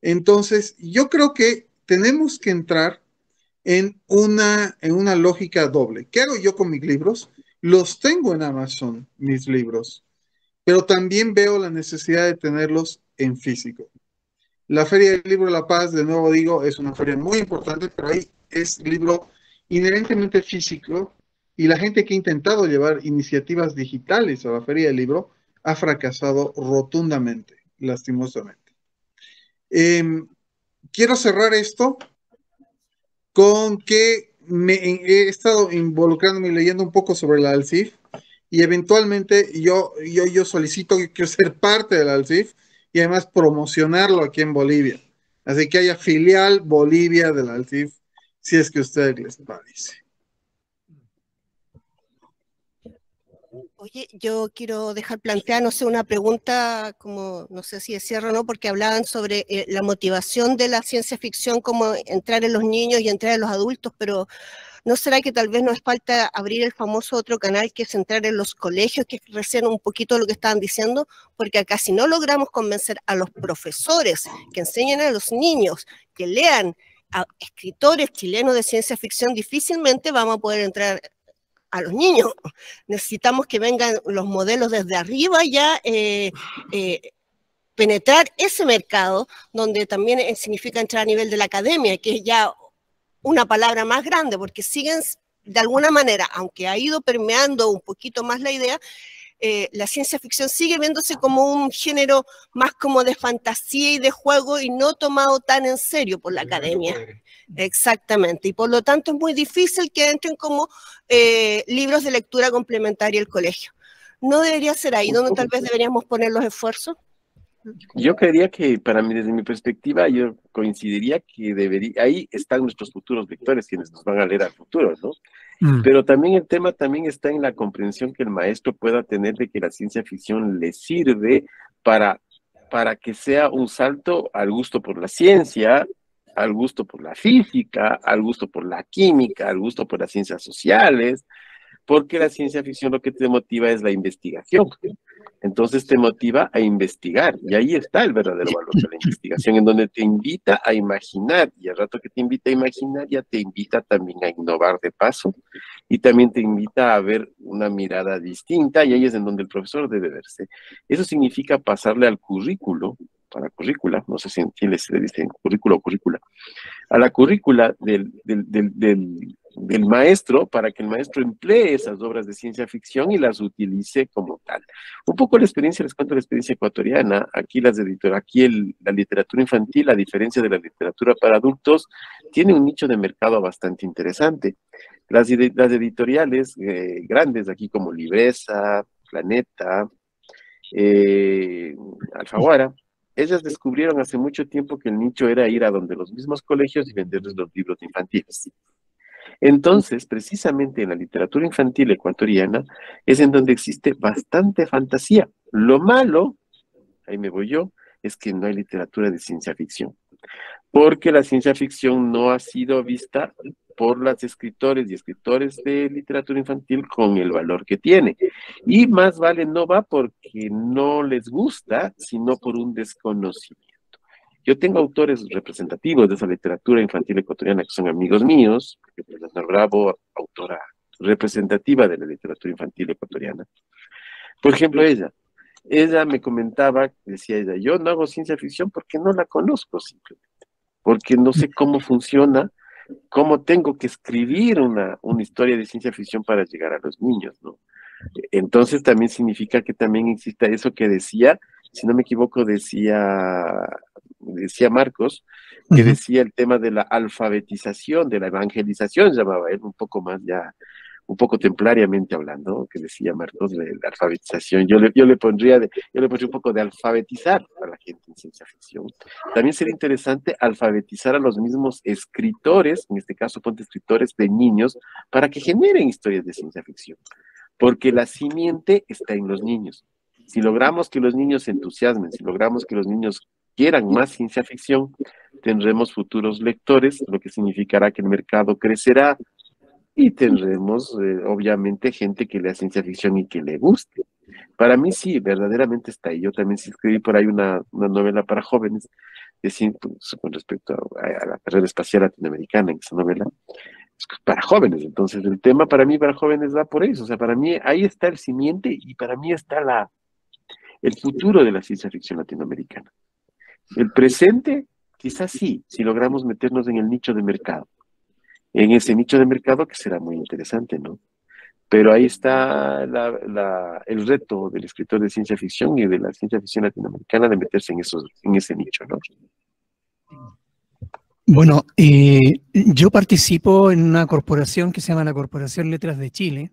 Entonces, yo creo que tenemos que entrar en una lógica doble. ¿Qué hago yo con mis libros? Los tengo en Amazon, mis libros, pero también veo la necesidad de tenerlos en físico. La Feria del Libro de La Paz, de nuevo digo, es una feria muy importante, pero ahí es libro inherentemente físico y la gente que ha intentado llevar iniciativas digitales a la Feria del Libro ha fracasado rotundamente, lastimosamente. Quiero cerrar esto con que he estado involucrándome y leyendo un poco sobre la ALCIF y eventualmente yo solicito que quiero ser parte de la ALCIF y además promocionarlo aquí en Bolivia. Así que haya filial Bolivia de la ALCIF, si es que a ustedes les parece. Oye, yo quiero dejar plantear, no sé, una pregunta, como no sé si es cierre o no, porque hablaban sobre la motivación de la ciencia ficción, como entrar en los niños y entrar en los adultos, pero ¿no será que tal vez nos falta abrir el famoso otro canal que es entrar en los colegios, que es recién un poquito lo que estaban diciendo? Porque acá si no logramos convencer a los profesores que enseñen a los niños, que lean a escritores chilenos de ciencia ficción, difícilmente vamos a poder entrar a los niños. Necesitamos que vengan los modelos desde arriba ya, penetrar ese mercado, donde también significa entrar a nivel de la academia, que es ya una palabra más grande, porque siguen de alguna manera, aunque ha ido permeando un poquito más la idea, la ciencia ficción sigue viéndose como un género más como de fantasía y de juego y no tomado tan en serio por la academia. Exactamente, y por lo tanto es muy difícil que entren como libros de lectura complementaria al colegio. ¿No debería ser ahí donde tal vez deberíamos poner los esfuerzos? Yo creería que desde mi perspectiva, yo coincidiría que ahí están nuestros futuros lectores, quienes nos van a leer al futuro, ¿no? Pero también el tema también está en la comprensión que el maestro pueda tener de que la ciencia ficción le sirve para que sea un salto al gusto por la ciencia, al gusto por la física, al gusto por la química, al gusto por las ciencias sociales, porque la ciencia ficción lo que te motiva es la investigación. Entonces te motiva a investigar, y ahí está el verdadero valor de la investigación, en donde te invita a imaginar, y al rato que te invita a imaginar, ya te invita también a innovar de paso, y también te invita a ver una mirada distinta, y ahí es en donde el profesor debe verse. Eso significa pasarle al currículo, para currícula, no sé si en Chile se le dice currículo o currícula, a la currícula del maestro, para que el maestro emplee esas obras de ciencia ficción y las utilice como tal. Un poco la experiencia, les cuento la experiencia ecuatoriana, aquí la literatura infantil, a diferencia de la literatura para adultos, tiene un nicho de mercado bastante interesante. Las editoriales grandes aquí como Libresa, Planeta, Alfaguara, ellas descubrieron hace mucho tiempo que el nicho era ir a donde los mismos colegios y venderles los libros infantiles. Entonces, precisamente en la literatura infantil ecuatoriana es en donde existe bastante fantasía. Lo malo, ahí me voy yo, es que no hay literatura de ciencia ficción, porque la ciencia ficción no ha sido vista por los escritores y escritores de literatura infantil con el valor que tiene. Y más vale no va porque no les gusta, sino por un desconocimiento. Yo tengo autores representativos de esa literatura infantil ecuatoriana que son amigos míos, Leonor Bravo, autora representativa de la literatura infantil ecuatoriana. Por ejemplo, ella me comentaba, decía ella, yo no hago ciencia ficción porque no la conozco simplemente, porque no sé cómo funciona, cómo tengo que escribir una historia de ciencia ficción para llegar a los niños, ¿no? Entonces también significa que también exista eso que decía, si no me equivoco, decía Marcos, que decía el tema de la alfabetización, de la evangelización, llamaba él, un poco más ya, un poco templariamente hablando, que decía Marcos de la alfabetización. Yo le pondría un poco de alfabetizar a la gente en ciencia ficción. También sería interesante alfabetizar a los mismos escritores, en este caso ponte escritores de niños, para que generen historias de ciencia ficción. Porque la simiente está en los niños. Si logramos que los niños se entusiasmen, si logramos que los niños quieran más ciencia ficción, tendremos futuros lectores, lo que significará que el mercado crecerá y tendremos, obviamente, gente que lea ciencia ficción y que le guste. Para mí sí, verdaderamente está ahí. Yo también sí escribí por ahí una novela para jóvenes con respecto a la carrera espacial latinoamericana en esa novela. Para jóvenes, entonces el tema para mí, para jóvenes, va por eso, o sea, para mí ahí está el simiente y para mí está el futuro de la ciencia ficción latinoamericana. El presente, quizás sí, si logramos meternos en el nicho de mercado, en ese nicho de mercado que será muy interesante, ¿no? Pero ahí está el reto del escritor de ciencia ficción y de la ciencia ficción latinoamericana de meterse en ese nicho, ¿no? Bueno, yo participo en una corporación que se llama la Corporación Letras de Chile,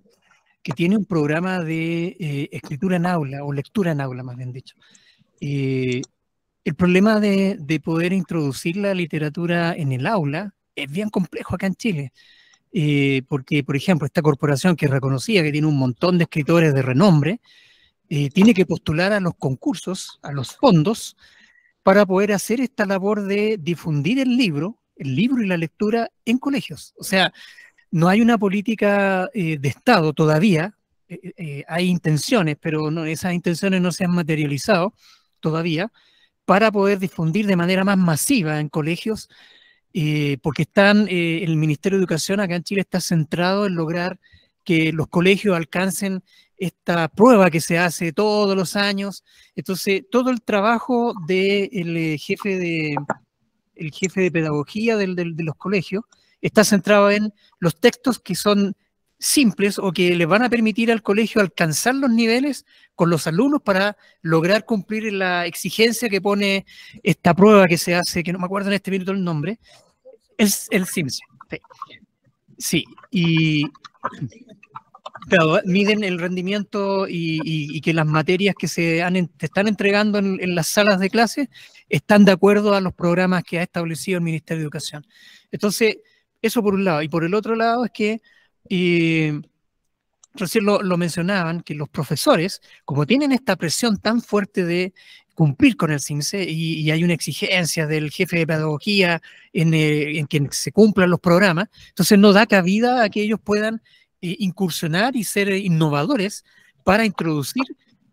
que tiene un programa de escritura en aula, o lectura en aula, más bien dicho. El problema de poder introducir la literatura en el aula es bien complejo acá en Chile, porque, por ejemplo, esta corporación que es reconocida, que tiene un montón de escritores de renombre, tiene que postular a los concursos, a los fondos, para poder hacer esta labor de difundir el libro y la lectura en colegios. O sea, no hay una política de Estado todavía, hay intenciones, pero esas intenciones no se han materializado todavía, para poder difundir de manera más masiva en colegios, porque el Ministerio de Educación acá en Chile está centrado en lograr que los colegios alcancen esta prueba que se hace todos los años. Entonces, todo el trabajo del jefe de pedagogía de los colegios está centrado en los textos que son simples o que les van a permitir al colegio alcanzar los niveles con los alumnos para lograr cumplir la exigencia que pone esta prueba que se hace, que no me acuerdo en este minuto el nombre, es el CIMSE. Sí, y claro, miden el rendimiento y que las materias que te están entregando en las salas de clase están de acuerdo a los programas que ha establecido el Ministerio de Educación. Entonces, eso por un lado. Y por el otro lado es que, recién lo mencionaban, que los profesores, como tienen esta presión tan fuerte de cumplir con el CIMSE y hay una exigencia del jefe de pedagogía en que se cumplan los programas, entonces no da cabida a que ellos puedan incursionar y ser innovadores para introducir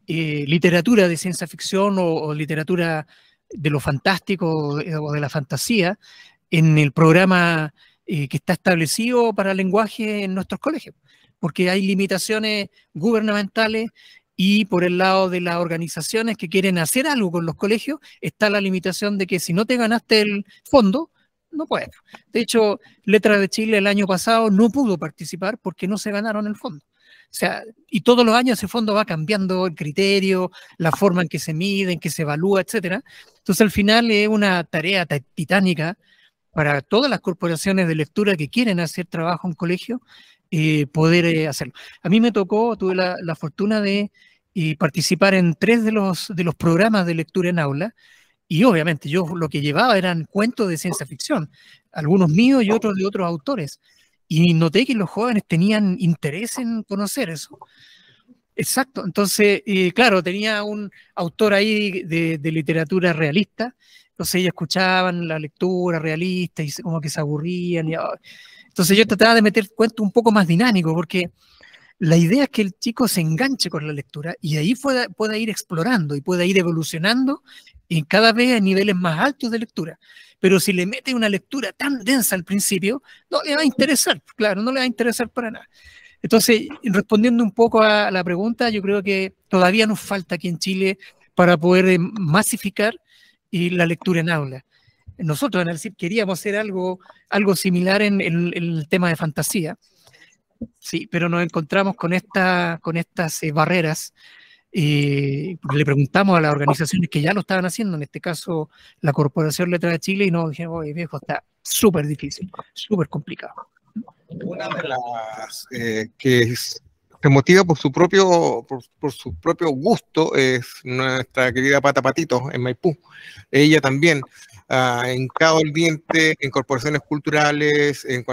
literatura de ciencia ficción o literatura de lo fantástico o de la fantasía en el programa que está establecido para el lenguaje en nuestros colegios, porque hay limitaciones gubernamentales y por el lado de las organizaciones que quieren hacer algo con los colegios está la limitación de que si no te ganaste el fondo, no puedes. De hecho, Letras de Chile el año pasado no pudo participar porque no se ganaron el fondo. O sea, y todos los años ese fondo va cambiando el criterio, la forma en que se mide, en que se evalúa, etcétera. Entonces, al final es una tarea titánica para todas las corporaciones de lectura que quieren hacer trabajo en colegio, poder hacerlo. A mí me tocó, tuve la fortuna de participar en 3 de los programas de lectura en aula. Y obviamente yo lo que llevaba eran cuentos de ciencia ficción, algunos míos y otros de otros autores. Y noté que los jóvenes tenían interés en conocer eso. Exacto. Entonces, claro, tenía un autor ahí de literatura realista. Entonces ellos escuchaban la lectura realista y como que se aburrían. Entonces yo trataba de meter cuentos un poco más dinámicos porque la idea es que el chico se enganche con la lectura y ahí pueda ir explorando y pueda ir evolucionando y cada vez a niveles más altos de lectura. Pero si le mete una lectura tan densa al principio, no le va a interesar, claro, no le va a interesar para nada. Entonces, respondiendo un poco a la pregunta, yo creo que todavía nos falta aquí en Chile para poder masificar la lectura en aula. nosotros en el CIP queríamos hacer algo similar en el tema de fantasía, sí, pero nos encontramos con estas barreras. Porque le preguntamos a las organizaciones que ya lo estaban haciendo, en este caso la Corporación Letra de Chile, y nos dijeron, oye viejo, está súper difícil, súper complicado. Una de las que se motiva por su propio gusto es nuestra querida Pata Patito en Maipú. Ella también ha hincado el diente en corporaciones culturales, en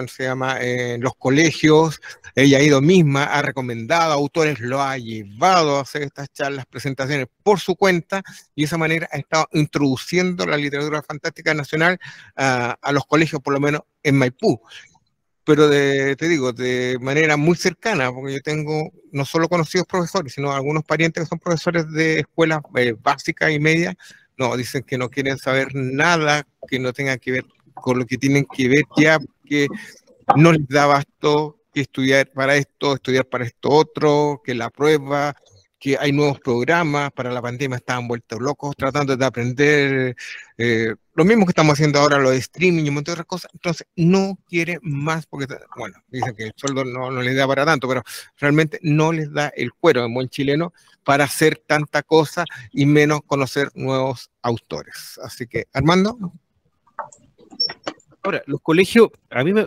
los colegios. Ella ha ido misma, ha recomendado a autores, lo ha llevado a hacer estas charlas, presentaciones por su cuenta, y de esa manera ha estado introduciendo la literatura fantástica nacional a los colegios, por lo menos en Maipú. Pero te digo, de manera muy cercana, porque yo tengo no solo conocidos profesores, sino algunos parientes que son profesores de escuelas básicas y medias. No, dicen que no quieren saber nada que no tenga que ver con lo que tienen que ver ya, que no les da abasto que estudiar para esto otro, que la prueba, que hay nuevos programas. Para la pandemia estaban vueltos locos tratando de aprender lo mismo que estamos haciendo ahora, lo de streaming y un montón de otras cosas. Entonces no quiere más porque, bueno, dicen que el sueldo no les da para tanto, pero realmente no les da el cuero en buen chileno para hacer tanta cosa y menos conocer nuevos autores. Así que, Armando. Ahora, los colegios,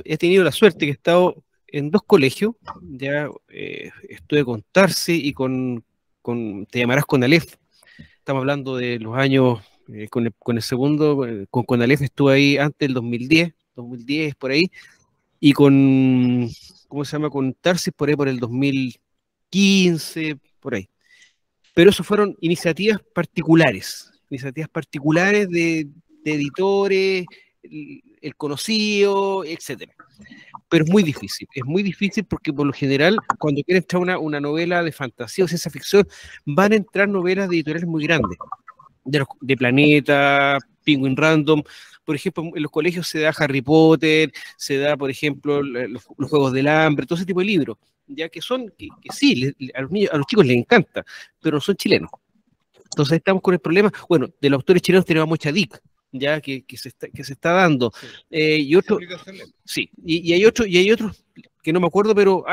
he tenido la suerte que he estado en 2 colegios, ya estuve con Tarsi y te llamarás Conalef. Estamos hablando de los años, con el segundo, con Conalef estuve ahí antes del 2010 por ahí, y con Tarsi por ahí por el 2015, por ahí. Pero eso fueron iniciativas particulares de editores, el conocido, etcétera. Pero es muy difícil porque por lo general, cuando quieren entrar una novela de fantasía o ciencia ficción, van a entrar novelas de editoriales muy grandes, de Planeta, Penguin Random. Por ejemplo, en los colegios se da Harry Potter, se da, por ejemplo, los Juegos del Hambre, todo ese tipo de libros, ya que sí, a los chicos les encanta, pero no son chilenos. Entonces estamos con el problema, bueno, de los autores chilenos tenemos mucha DIC, ya que se está dando. Sí. Y otro, sí, y hay otros que no me acuerdo, pero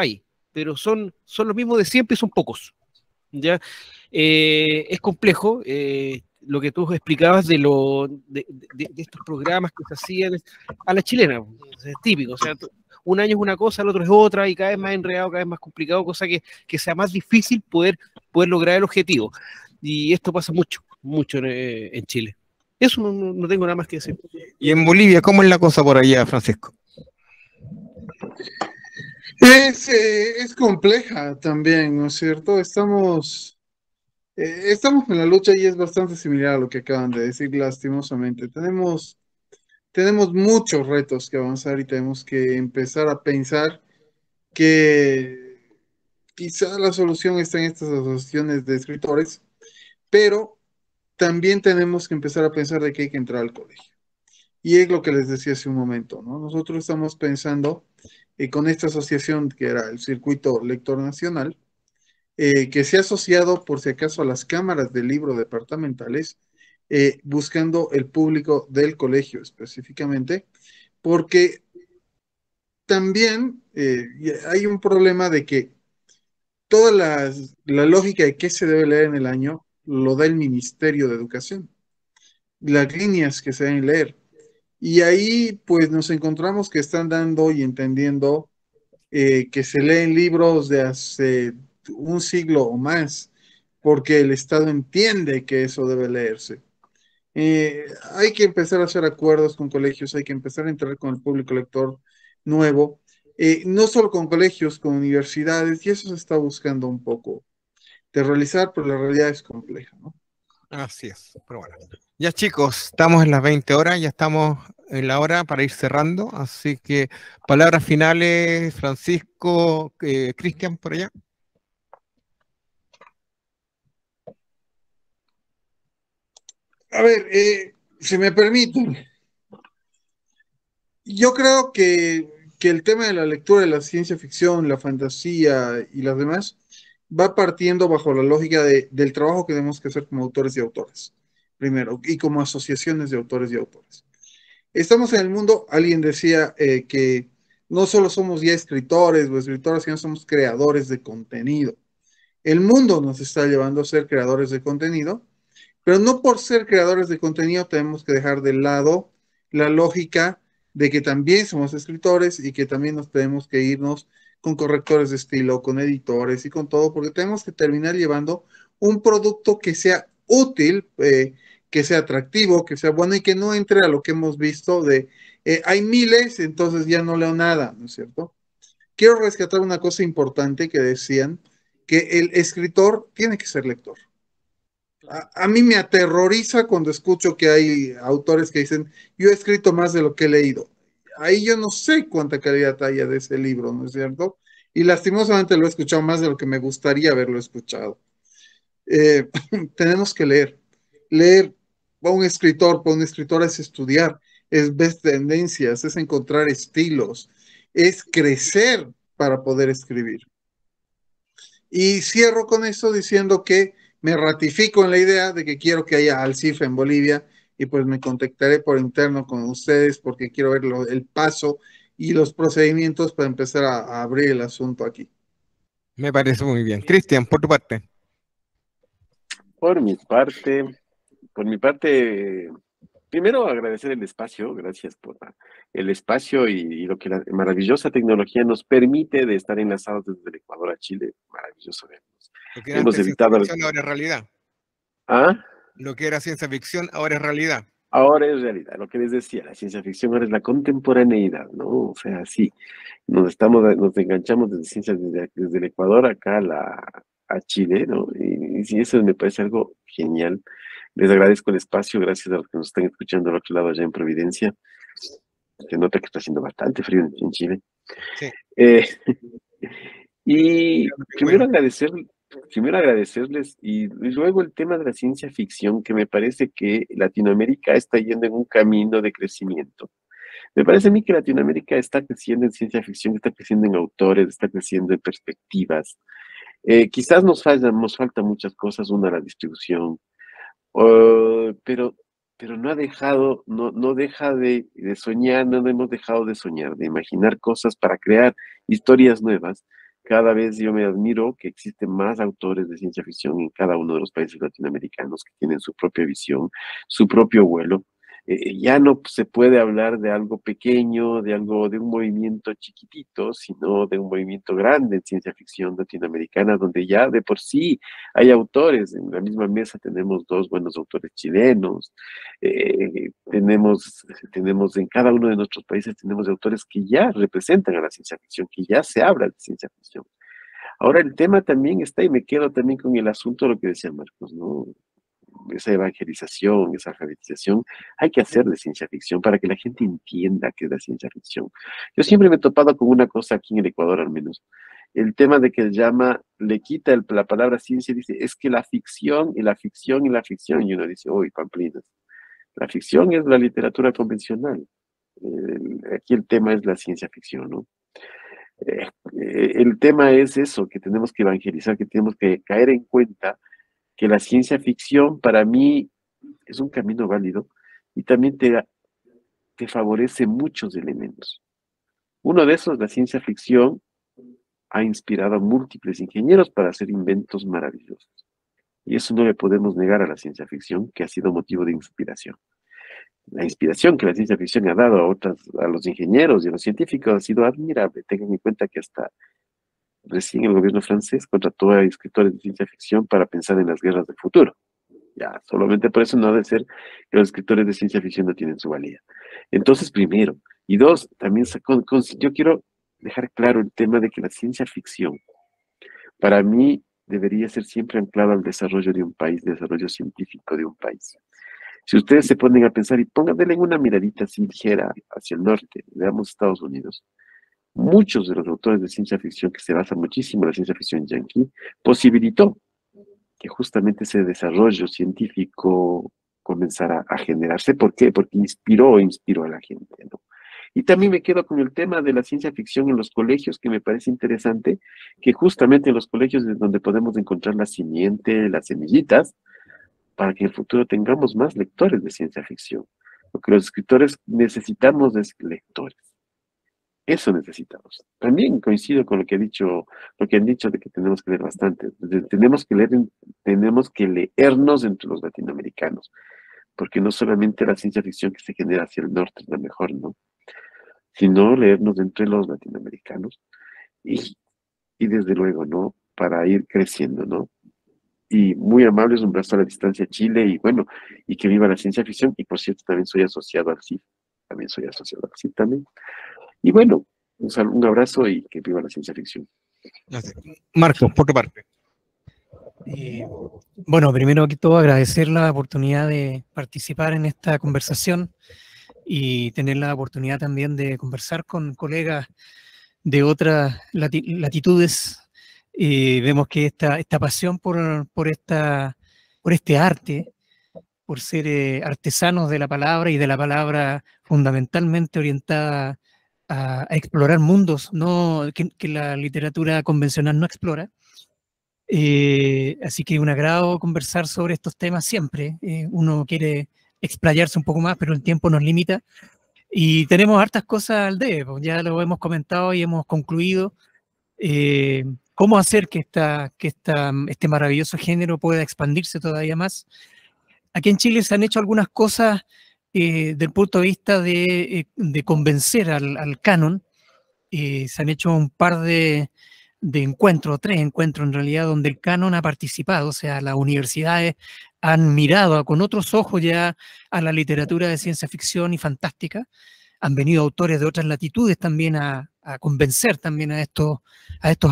son los mismos de siempre y son pocos. Ya es complejo. Lo que tú explicabas de estos programas que se hacían a la chilena, es típico. O sea, un año es una cosa, el otro es otra, y cada vez más enredado, cada vez más complicado, cosa que sea más difícil poder lograr el objetivo. Y esto pasa mucho en Chile. Eso no tengo nada más que decir. ¿Y en Bolivia cómo es la cosa por allá, Francisco? Es compleja también, ¿no es cierto? Estamos en la lucha y es bastante similar a lo que acaban de decir, lastimosamente. Tenemos muchos retos que avanzar y tenemos que empezar a pensar que quizá la solución está en estas asociaciones de escritores, pero también tenemos que empezar a pensar de que hay que entrar al colegio. Y es lo que les decía hace un momento, ¿no? Nosotros estamos pensando con esta asociación que era el Circuito Lector Nacional, que se ha asociado por si acaso a las cámaras de libro departamentales, buscando el público del colegio específicamente, porque también hay un problema de que toda la lógica de qué se debe leer en el año lo da el Ministerio de Educación, las líneas que se deben leer. Y ahí pues nos encontramos que están dando y entendiendo que se leen libros de hace un siglo o más, porque el Estado entiende que eso debe leerse. Hay que empezar a hacer acuerdos con colegios, hay que empezar a entrar con el público lector nuevo, no solo con colegios, con universidades, y eso se está buscando un poco de realizar, pero la realidad es compleja, ¿no? Así es, pero bueno. Ya chicos, estamos en las 20 horas, ya estamos en la hora para ir cerrando, así que palabras finales, Francisco, Cristian, por allá. A ver, si me permiten, yo creo que el tema de la lectura de la ciencia ficción, la fantasía y las demás va partiendo bajo la lógica del trabajo que tenemos que hacer como autores y autoras, primero, y como asociaciones de autores y autores. Estamos en el mundo, alguien decía que no solo somos ya escritores o escritoras, sino somos creadores de contenido. El mundo nos está llevando a ser creadores de contenido, pero no por ser creadores de contenido tenemos que dejar de lado la lógica de que también somos escritores y que también nos tenemos que irnos con correctores de estilo, con editores y con todo, porque tenemos que terminar llevando un producto que sea útil, que sea atractivo, que sea bueno y que no entre a lo que hemos visto de hay miles, entonces ya no leo nada, ¿no es cierto? Quiero rescatar una cosa importante que decían, que el escritor tiene que ser lector. A mí me aterroriza cuando escucho que hay autores que dicen, yo he escrito más de lo que he leído. Ahí yo no sé cuánta calidad haya de ese libro, ¿no es cierto? Y lastimosamente lo he escuchado más de lo que me gustaría haberlo escuchado. Eh, tenemos que leer. Leer para un escritor, para una escritora es estudiar, es ver tendencias, es encontrar estilos, es crecer para poder escribir. Y cierro con esto diciendo que me ratifico en la idea de que quiero que haya Alcife en Bolivia y pues me contactaré por interno con ustedes porque quiero ver el paso y los procedimientos para empezar a abrir el asunto aquí. Me parece muy bien. Cristian, por tu parte. Por mi parte, primero agradecer el espacio, gracias por el espacio y lo que la maravillosa tecnología nos permite de estar enlazados desde el Ecuador a Chile. Maravilloso vernos. Lo que era Hemos antes ciencia evitado... ficción ahora es realidad. ¿Ah? Lo que era ciencia ficción ahora es realidad. Ahora es realidad, lo que les decía, la ciencia ficción ahora es la contemporaneidad, ¿no? O sea, sí, nos enganchamos desde el Ecuador acá a Chile, ¿no? Y sí, eso me parece algo genial. Les agradezco el espacio, gracias a los que nos están escuchando al otro lado allá en Providencia. Se nota que está haciendo bastante frío en Chile. Sí. Y Bueno, primero agradecerles y luego el tema de la ciencia ficción, que me parece que Latinoamérica está yendo en un camino de crecimiento. Me parece a mí que Latinoamérica está creciendo en ciencia ficción, está creciendo en autores, está creciendo en perspectivas. Quizás nos falta muchas cosas, una, la distribución, pero no ha dejado, no deja de soñar, no hemos dejado de soñar, de imaginar cosas para crear historias nuevas. Cada vez yo me admiro que existen más autores de ciencia ficción en cada uno de los países latinoamericanos que tienen su propia visión, su propio vuelo. Ya no se puede hablar de algo pequeño, de un movimiento chiquitito, sino de un movimiento grande en ciencia ficción latinoamericana, donde ya de por sí hay autores. En la misma mesa tenemos dos buenos autores chilenos, tenemos en cada uno de nuestros países tenemos autores que ya representan a la ciencia ficción, que ya se habla de ciencia ficción. Ahora el tema también está, y me quedo también con el asunto de lo que decía Marcos, ¿no? Esa evangelización, esa alfabetización, hay que hacer de ciencia ficción para que la gente entienda qué es la ciencia ficción. Yo siempre me he topado con una cosa aquí en el Ecuador al menos, el tema de que le quita la palabra ciencia y dice, es que la ficción y la ficción y la ficción, y uno dice, uy, pamplinas, la ficción es la literatura convencional, aquí el tema es la ciencia ficción, ¿no? El tema es eso, que tenemos que evangelizar, que tenemos que caer en cuenta que la ciencia ficción para mí es un camino válido y también te favorece muchos elementos. Uno de esos, la ciencia ficción, ha inspirado a múltiples ingenieros para hacer inventos maravillosos. Y eso no le podemos negar a la ciencia ficción, que ha sido motivo de inspiración. La inspiración que la ciencia ficción ha dado a los ingenieros y a los científicos ha sido admirable. Tengan en cuenta que hasta recién el gobierno francés contrató a escritores de ciencia ficción para pensar en las guerras del futuro. Ya, solamente por eso no ha de ser que los escritores de ciencia ficción no tienen su valía. Entonces, primero. Y dos, también yo quiero dejar claro el tema de que la ciencia ficción, para mí, debería ser siempre anclada al desarrollo de un país, desarrollo científico de un país. Si ustedes se ponen a pensar y pónganle una miradita así ligera hacia el norte, veamos Estados Unidos, muchos de los autores de ciencia ficción que se basan muchísimo en la ciencia ficción yanqui, posibilitó que justamente ese desarrollo científico comenzara a generarse. ¿Por qué? Porque inspiró a la gente, ¿no? Y también me quedo con el tema de la ciencia ficción en los colegios, que me parece interesante, que justamente en los colegios es donde podemos encontrar la simiente, las semillitas, para que en el futuro tengamos más lectores de ciencia ficción. Lo que los escritores necesitamos es lectores. Eso necesitamos. También coincido con lo que han dicho de que tenemos que leer bastante. Tenemos que leernos entre los latinoamericanos, porque no solamente la ciencia ficción que se genera hacia el norte es la mejor, ¿no? Sino leernos entre los latinoamericanos y desde luego, ¿no? Para ir creciendo, ¿no? Y muy amables, un abrazo a la distancia Chile, y bueno, y que viva la ciencia ficción. Y por cierto, también soy asociado al CIF. También. Y bueno, un abrazo y que viva la ciencia ficción. Marcos, por tu parte. Bueno, primero que todo agradecer la oportunidad de participar en esta conversación y tener la oportunidad también de conversar con colegas de otras latitudes. Vemos que esta pasión por este arte, por ser artesanos de la palabra y de la palabra fundamentalmente orientada a explorar mundos que la literatura convencional no explora. Así que un agrado conversar sobre estos temas siempre. Uno quiere explayarse un poco más, pero el tiempo nos limita. Y tenemos hartas cosas al debe, pues ya lo hemos comentado y hemos concluido. Cómo hacer que este maravilloso género pueda expandirse todavía más. Aquí en Chile se han hecho algunas cosas del punto de vista de convencer al canon. Se han hecho un par de encuentros, 3 encuentros en realidad, donde el canon ha participado. O sea, las universidades han mirado con otros ojos ya a la literatura de ciencia ficción y fantástica. Han venido autores de otras latitudes también a convencer también a estos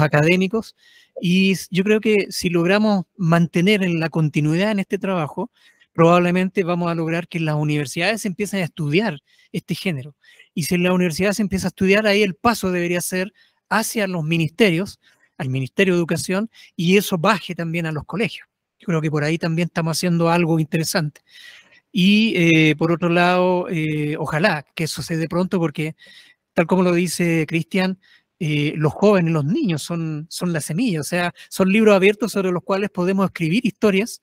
académicos. Y yo creo que si logramos mantener en la continuidad en este trabajo, probablemente vamos a lograr que en las universidades se empiecen a estudiar este género. Y si en la universidad se empieza a estudiar, ahí el paso debería ser hacia los ministerios, al Ministerio de Educación, y eso baje también a los colegios. Yo creo que por ahí también estamos haciendo algo interesante. Y por otro lado, ojalá que eso se dé pronto, porque tal como lo dice Cristian, los jóvenes, los niños son la semilla, o sea, son libros abiertos sobre los cuales podemos escribir historias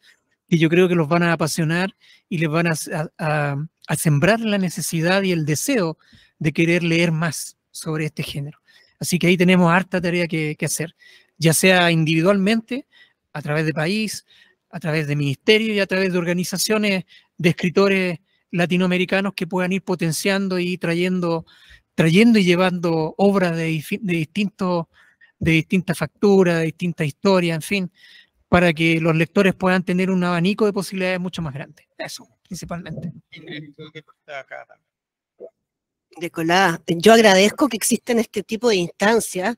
que yo creo que los van a apasionar y les van a sembrar la necesidad y el deseo de querer leer más sobre este género. Así que ahí tenemos harta tarea que hacer, ya sea individualmente, a través de país, a través de ministerios y a través de organizaciones de escritores latinoamericanos que puedan ir potenciando y trayendo y llevando obras de distintas facturas, de distintas historias, en fin, para que los lectores puedan tener un abanico de posibilidades mucho más grande. Eso, principalmente. Nicolás, yo agradezco que existan este tipo de instancias,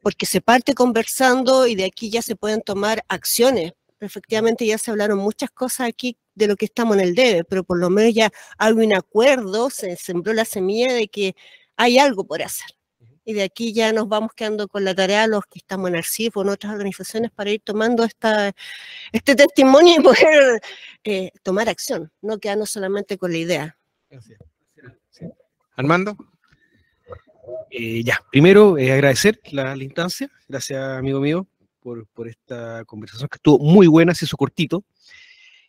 porque se parte conversando y de aquí ya se pueden tomar acciones. Efectivamente ya se hablaron muchas cosas aquí de lo que estamos en el debe, pero por lo menos ya hay un acuerdo, se sembró la semilla de que hay algo por hacer. Y de aquí ya nos vamos quedando con la tarea los que estamos en el CIF o en otras organizaciones para ir tomando este testimonio y poder tomar acción, no quedarnos solamente con la idea. Armando. Primero agradecer la instancia, gracias amigo mío por esta conversación que estuvo muy buena, se hizo cortito.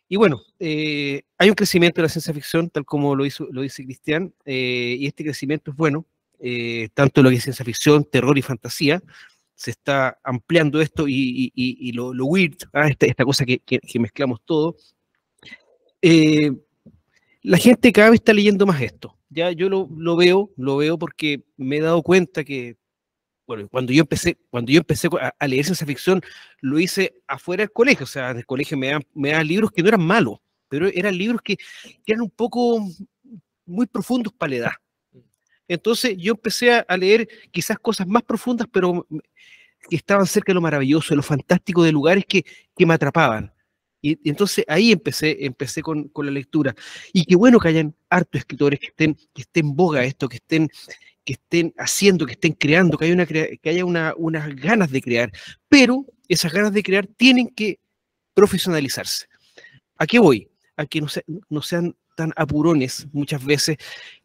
Y bueno, hay un crecimiento de la ciencia ficción, tal como lo dice Cristian, y este crecimiento es bueno, tanto lo que es ciencia ficción, terror y fantasía. Se está ampliando esto y lo weird, esta cosa que mezclamos todo. La gente cada vez está leyendo más esto. Ya yo lo veo porque me he dado cuenta que, bueno, cuando yo empecé a leer ciencia ficción, lo hice afuera del colegio. O sea, en el colegio me daban libros que no eran malos, pero eran libros que eran un poco muy profundos para la edad. Entonces yo empecé a leer quizás cosas más profundas, pero que estaban cerca de lo maravilloso, de lo fantástico, de lugares que me atrapaban. Y entonces ahí empecé con la lectura. Y qué bueno que hayan hartos escritores que estén en boga esto, que estén haciendo, que estén creando, que haya unas ganas de crear. Pero esas ganas de crear tienen que profesionalizarse. ¿A qué voy? A que no sean tan apurones muchas veces,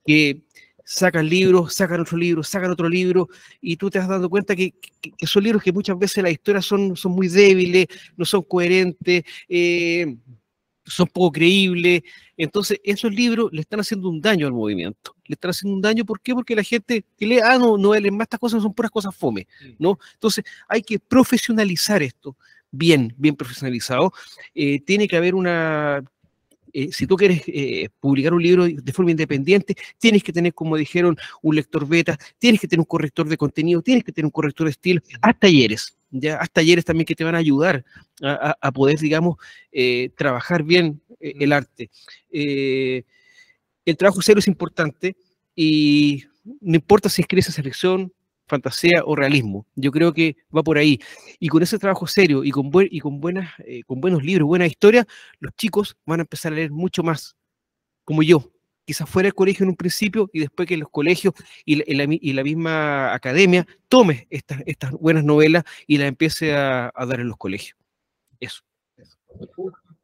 que sacan libros, sacan otro libro, y tú te has dado cuenta que son libros que muchas veces las historias son muy débiles, no son coherentes, son poco creíbles. Entonces, esos libros le están haciendo un daño al movimiento. Le están haciendo un daño, ¿por qué? Porque la gente que lee, no voy a leer más estas cosas, son puras cosas fome, ¿no? Entonces, hay que profesionalizar esto, bien profesionalizado. Tiene que haber si tú quieres publicar un libro de forma independiente, tienes que tener, como dijeron, un lector beta, tienes que tener un corrector de contenido, tienes que tener un corrector de estilo, haz talleres, ya, haz talleres también que te van a ayudar a poder, digamos, trabajar bien el arte. El trabajo serio es importante y no importa si escribes ciencia ficción, fantasía o realismo. Yo creo que va por ahí. Y con ese trabajo serio y con buenos libros, buenas historias, los chicos van a empezar a leer mucho más, como yo. Quizás fuera del colegio en un principio y después que los colegios y la misma academia tome estas buenas novelas y las empiece a dar en los colegios. Eso.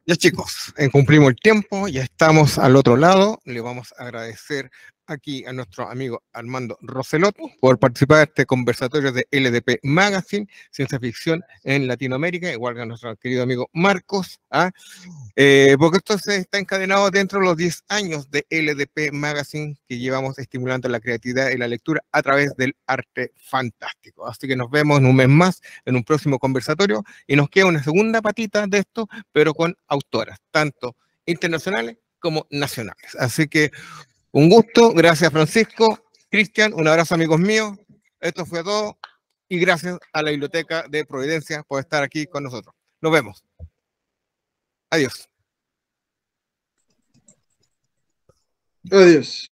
Ya chicos, cumplimos el tiempo, ya estamos al otro lado. Le vamos a agradecer aquí a nuestro amigo Armando Roselot por participar de este conversatorio de LDP Magazine, Ciencia Ficción en Latinoamérica, igual que a nuestro querido amigo Marcos, porque esto se está encadenado dentro de los 10 años de LDP Magazine que llevamos estimulando la creatividad y la lectura a través del arte fantástico. Así que nos vemos en un mes más, en un próximo conversatorio, y nos queda una segunda patita de esto, pero con autoras, tanto internacionales como nacionales. Así que un gusto, gracias Francisco, Cristian, un abrazo amigos míos, esto fue todo y gracias a la Biblioteca de Providencia por estar aquí con nosotros. Nos vemos. Adiós. Adiós.